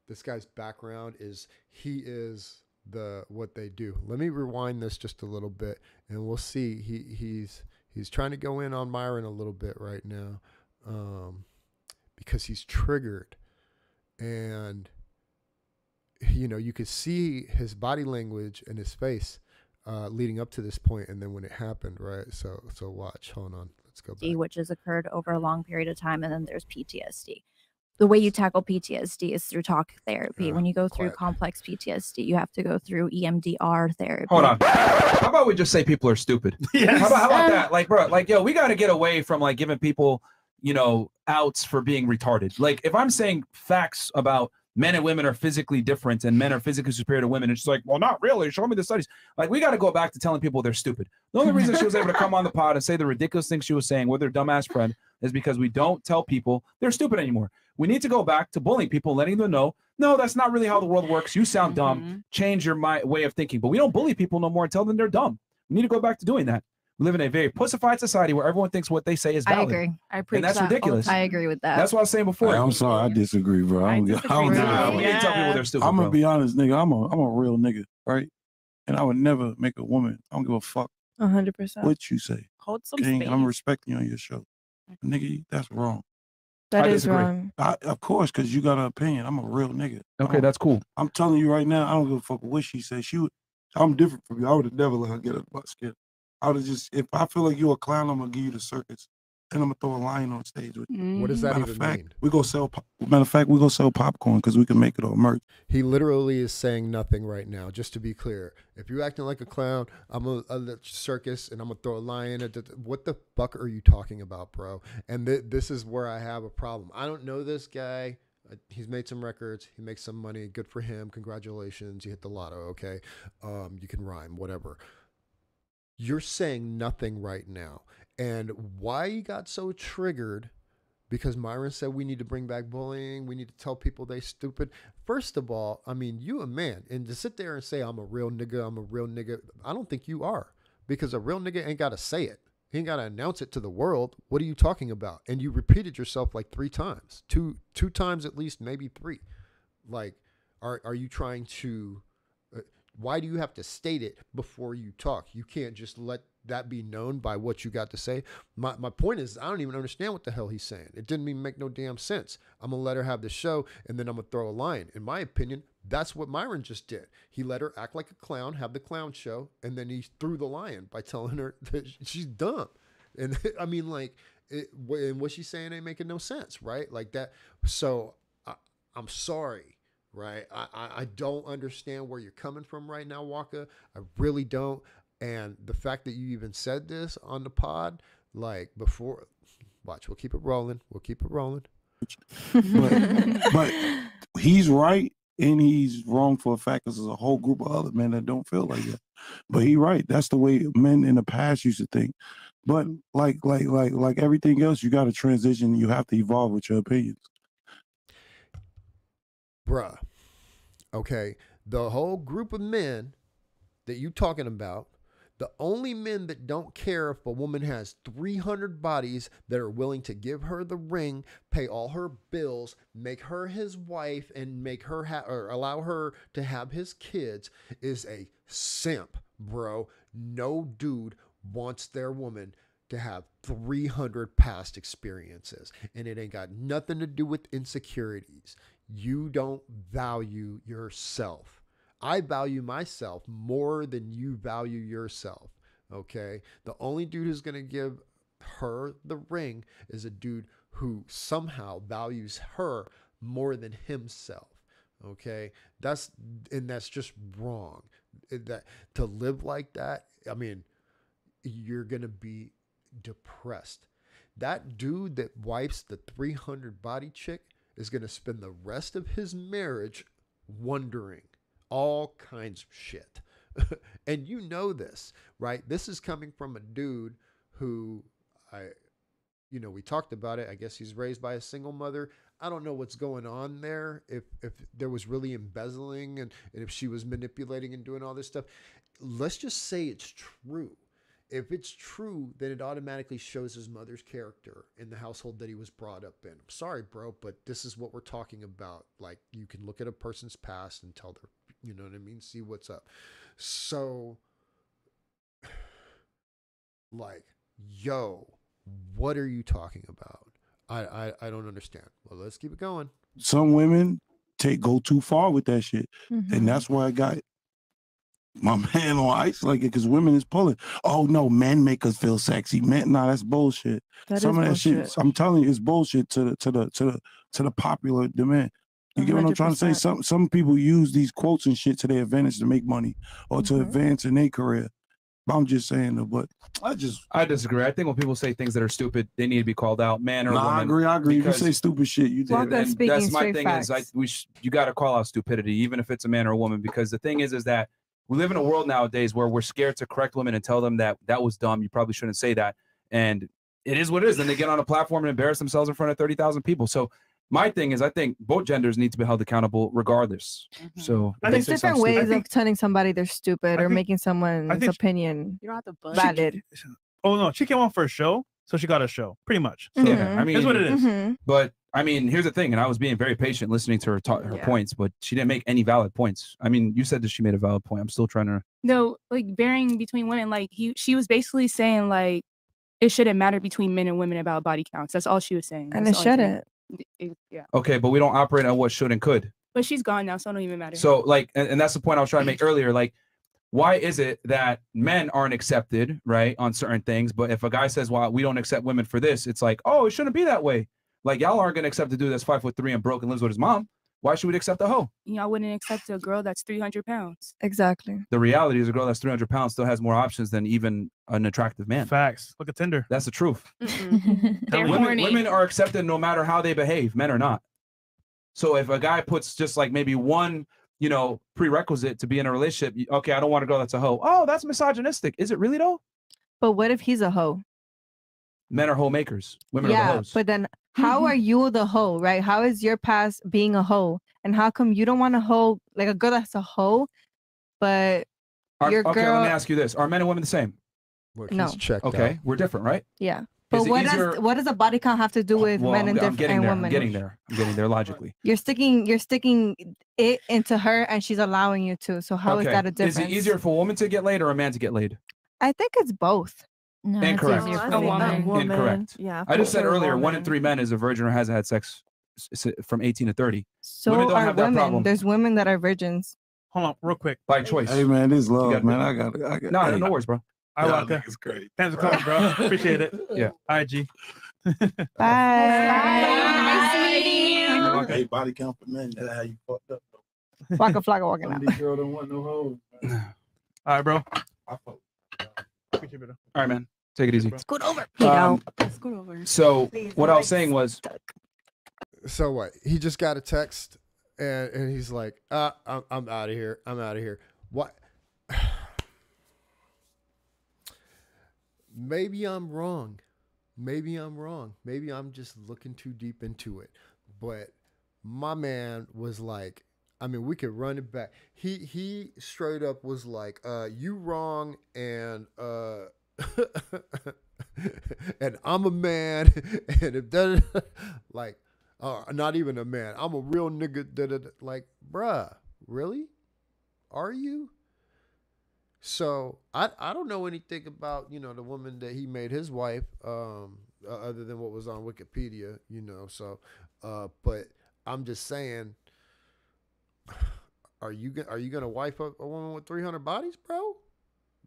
this guy's background is what they do. Let me rewind this just a little bit and we'll see. He's trying to go in on Myron a little bit right now. because he's triggered. And, you know, you could see his body language and his face leading up to this point, and then when it happened, right? So watch. Hold on. Let's go back. Which has occurred over a long period of time, and then there's PTSD. The way you tackle PTSD is through talk therapy. When you go through complex PTSD, you have to go through EMDR therapy. Hold on. How about we just say people are stupid? Yes. How about that? Like, bro, like, yo, we got to get away from like giving people, you know, outs for being retarded. Like, if I'm saying facts about men and women are physically different and men are physically superior to women, it's just like, well, not really. Show me the studies. Like, we got to go back to telling people they're stupid. The only reason she was able to come on the pod and say the ridiculous things she was saying with her dumbass friend is because we don't tell people they're stupid anymore. We need to go back to bullying people, letting them know, no, that's not really how the world works. You sound dumb. Change your way of thinking. But we don't bully people no more and tell them they're dumb. We need to go back to doing that. We live in a very pussified society where everyone thinks what they say is valid. I agree. I preach and that's that ridiculous. I agree with that. That's what I was saying before. Hey, I'm sorry, I disagree, bro. I don't get. I don't Nah, we need to tell people they're stupid. I'm gonna be honest, nigga. I'm a real nigga, right? And I would never make a woman. I don't give a fuck 100%. what you say. Hold some King, space. I'm respecting you on your show, nigga. That's wrong. That is wrong. Of course, because you got an opinion. I'm a real nigga. Okay, that's cool. I'm telling you right now, I don't give a fuck what she said. I'm different from you. I would have never let her get up my skin. I would have just, if I feel like you're a clown, I'm gonna give you the circus, and I'm gonna throw a lion on stage with you. What does that Matter even of fact, mean? we go sell. Matter of fact, we go sell popcorn because we can make it all merch. He literally is saying nothing right now. Just to be clear, if you're acting like a clown, I'm a circus, and I'm gonna throw a lion at what the fuck are you talking about, bro? And this is where I have a problem. I don't know this guy. He's made some records. He makes some money. Good for him. Congratulations. You hit the lotto. Okay, you can rhyme. Whatever. You're saying nothing right now. And why you got so triggered, because Myron said we need to bring back bullying. We need to tell people they stupid. First of all, I mean, you a man. And to sit there and say, I'm a real nigga, I don't think you are. Because a real nigga ain't got to say it. He ain't got to announce it to the world. What are you talking about? And you repeated yourself like 3 times. Two times at least, maybe 3. Like, are you trying to... why do you have to state it before you talk? You can't just let that be known by what you got to say. My point is, I don't even understand what the hell he's saying. It didn't even make no damn sense. I'm going to let her have the show, and then I'm going to throw a line. In my opinion, that's what Myron just did. He let her act like a clown, have the clown show, and then he threw the lion by telling her that she's dumb. And I mean, like, and what she's saying ain't making no sense, right? Like that. So I'm sorry. Right. I don't understand where you're coming from right now, Waka. I really don't. And the fact that you even said this on the pod, like before, watch, we'll keep it rolling. But he's right and he's wrong for a fact because there's a whole group of other men that don't feel like that. But he's right. That's the way men in the past used to think. But like everything else, you got to transition. You have to evolve with your opinions. Bruh, okay, the whole group of men that you talking about, the only men that don't care if a woman has 300 bodies that are willing to give her the ring, pay all her bills, make her his wife, and make her or allow her to have his kids is a simp, bro. No dude wants their woman to have 300 past experiences, and it ain't got nothing to do with insecurities. You don't value yourself. I value myself more than you value yourself, okay? The only dude who's going to give her the ring is a dude who somehow values her more than himself, okay? That's just wrong. That to live like that, I mean, you're going to be depressed. That dude that wipes the 300 body chick is going to spend the rest of his marriage wondering all kinds of shit. And you know this, right? This is coming from a dude who we talked about it. I guess he's raised by a single mother. I don't know what's going on there. If there was really embezzling and if she was manipulating and doing all this stuff, let's just say it's true. If it's true, then it automatically shows his mother's character in the household that he was brought up in. I'm sorry, bro, but this is what we're talking about. Like, you can look at a person's past and tell their, you know what I mean? See what's up. So, like, yo, what are you talking about? I don't understand. Well, let's keep it going. Some women go too far with that shit, Mm-hmm. and that's why I got my man on ice like it, because women is pulling. Oh no, men make us feel sexy. Men, nah, that's bullshit. Some of that shit, I'm telling you, it's bullshit to the popular demand. You get what I'm trying to say? 100%. Some people use these quotes and shit to their advantage to make money or to advance in their career. But I'm just saying though, but I disagree. I think when people say things that are stupid, they need to be called out, man or woman. I agree. If you say stupid shit, you did. And that's my thing is you got to call out stupidity, even if it's a man or a woman, because the thing is that we live in a world nowadays where we're scared to correct women and tell them that was dumb. You probably shouldn't say that. And it is what it is. Then they get on a platform and embarrass themselves in front of 30,000 people. So my thing is, I think both genders need to be held accountable regardless. So there's different ways of telling somebody they're stupid or making someone's opinion valid. Oh no, she came on for a show, so she got a show, pretty much. So yeah, I mean, here's what it is. But I mean, here's the thing, and I was being very patient listening to her points, but she didn't make any valid points. I mean, you said that she made a valid point. I'm still trying to. No, like varying between women, like she was basically saying like it shouldn't matter between men and women about body counts. That's all she was saying. And it shouldn't. Yeah. Okay, but we don't operate on what should and could. But she's gone now, so it don't even matter. So like, and that's the point I was trying to make earlier. Like, why is it that men aren't accepted, right, on certain things? But if a guy says, well, we don't accept women for this, it's like, oh, it shouldn't be that way. Like, y'all aren't going to accept a dude that's 5'3" and broke and lives with his mom. Why should we accept a hoe? Y'all wouldn't accept a girl that's 300 pounds. Exactly. The reality is a girl that's 300 pounds still has more options than even an attractive man. Facts. Look at Tinder. That's the truth. Women are accepted no matter how they behave. Men are not. So if a guy puts just like maybe one, prerequisite to be in a relationship, okay, I don't want a girl that's a hoe. Oh, that's misogynistic. Is it really though? But what if he's a hoe? Men are hoe makers. Women are the hoes. But then how are you the hoe, right? How is your past being a hoe? And how come you don't want a hoe, like a girl that's a hoe, but your girl... Okay, let me ask you this. Are men and women the same? No. Okay, we're different, right? Yeah. But what does a body count have to do with men and women? I'm getting there logically. You're sticking it into her and she's allowing you to. So how is that a difference? Is it easier for a woman to get laid or a man to get laid? I think it's both. No, incorrect. a woman. Incorrect. Yeah. I just said earlier, 1 in 3 men is a virgin or hasn't had sex from 18 to 30. So women don't are have that women. problem. There's women that are virgins. Hold on, real quick. By choice. Hey man, this love, man. I got. No worries, bro. I like that. It's great. Thanks for coming, bro. Appreciate it. Yeah. IG. Bye. Nice meeting you. Hey, body count for men. That's how you fucked up. Waka flocka walking out. These girls don't want no hoes. All right, bro. All right, man. Take it easy. Scoot over. Scoot over. So what I was saying was, so what? He just got a text and he's like, I'm out of here. I'm out of here. What? Maybe I'm wrong. Maybe I'm just looking too deep into it. But my man was like, I mean, we could run it back. He straight up was like, you wrong, and and I'm a man, and if that like not even a man, I'm a real nigga. Like, bruh, really? Are you? So I don't know anything about the woman that he made his wife, other than what was on Wikipedia, So, but I'm just saying, are you gonna wife up a woman with 300 bodies, bro?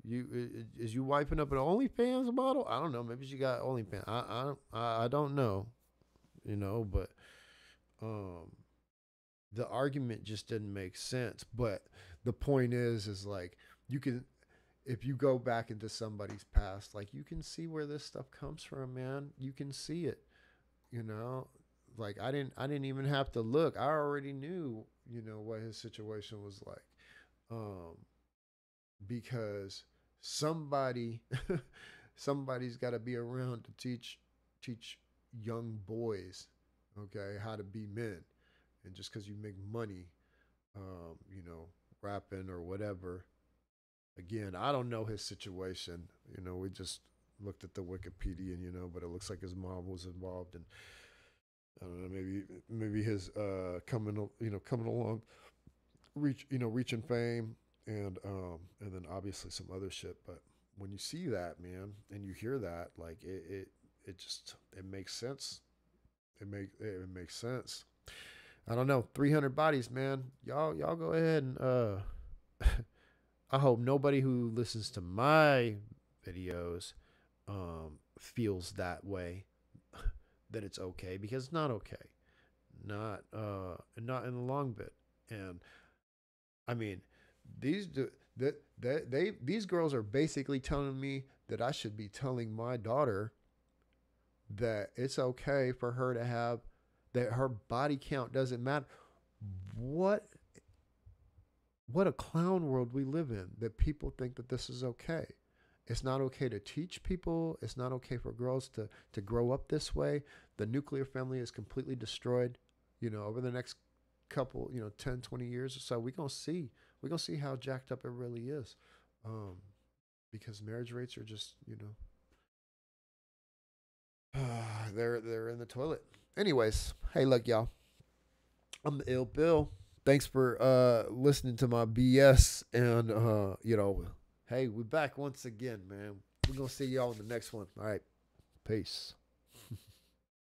Is you wiping up an OnlyFans model? I don't know. Maybe she got OnlyFans. I don't know, But the argument just didn't make sense. But the point is like, you can, if you go back into somebody's past, like you can see where this stuff comes from, man. You can see it, Like I didn't even have to look. I already knew, what his situation was like, because somebody's got to be around to teach young boys, okay, how to be men, and just because you make money, rapping or whatever. Again, I don't know his situation. We just looked at the Wikipedia, but it looks like his mom was involved, and I don't know, maybe his coming along, reaching fame, and then obviously some other shit. But when you see that, man, and you hear that, like it makes sense. it makes sense. I don't know. 300 bodies, man. Y'all go ahead and I hope nobody who listens to my videos feels that way, that it's okay, because it's not okay. Not in the long bit. And I mean, these these girls are basically telling me that I should be telling my daughter that it's okay for her to have, that her body count doesn't matter. What a clown world we live in, that people think that this is okay. It's not okay to teach people. It's not okay for girls to grow up this way. The nuclear family is completely destroyed. Over the next couple, 10, 20 years or so, we're going to see how jacked up it really is. Because marriage rates are just, they're in the toilet. Anyways, hey, look, y'all. I'm the Ill Bill. Thanks for listening to my BS. And, hey, we're back once again, man. We're going to see y'all in the next one. All right. Peace.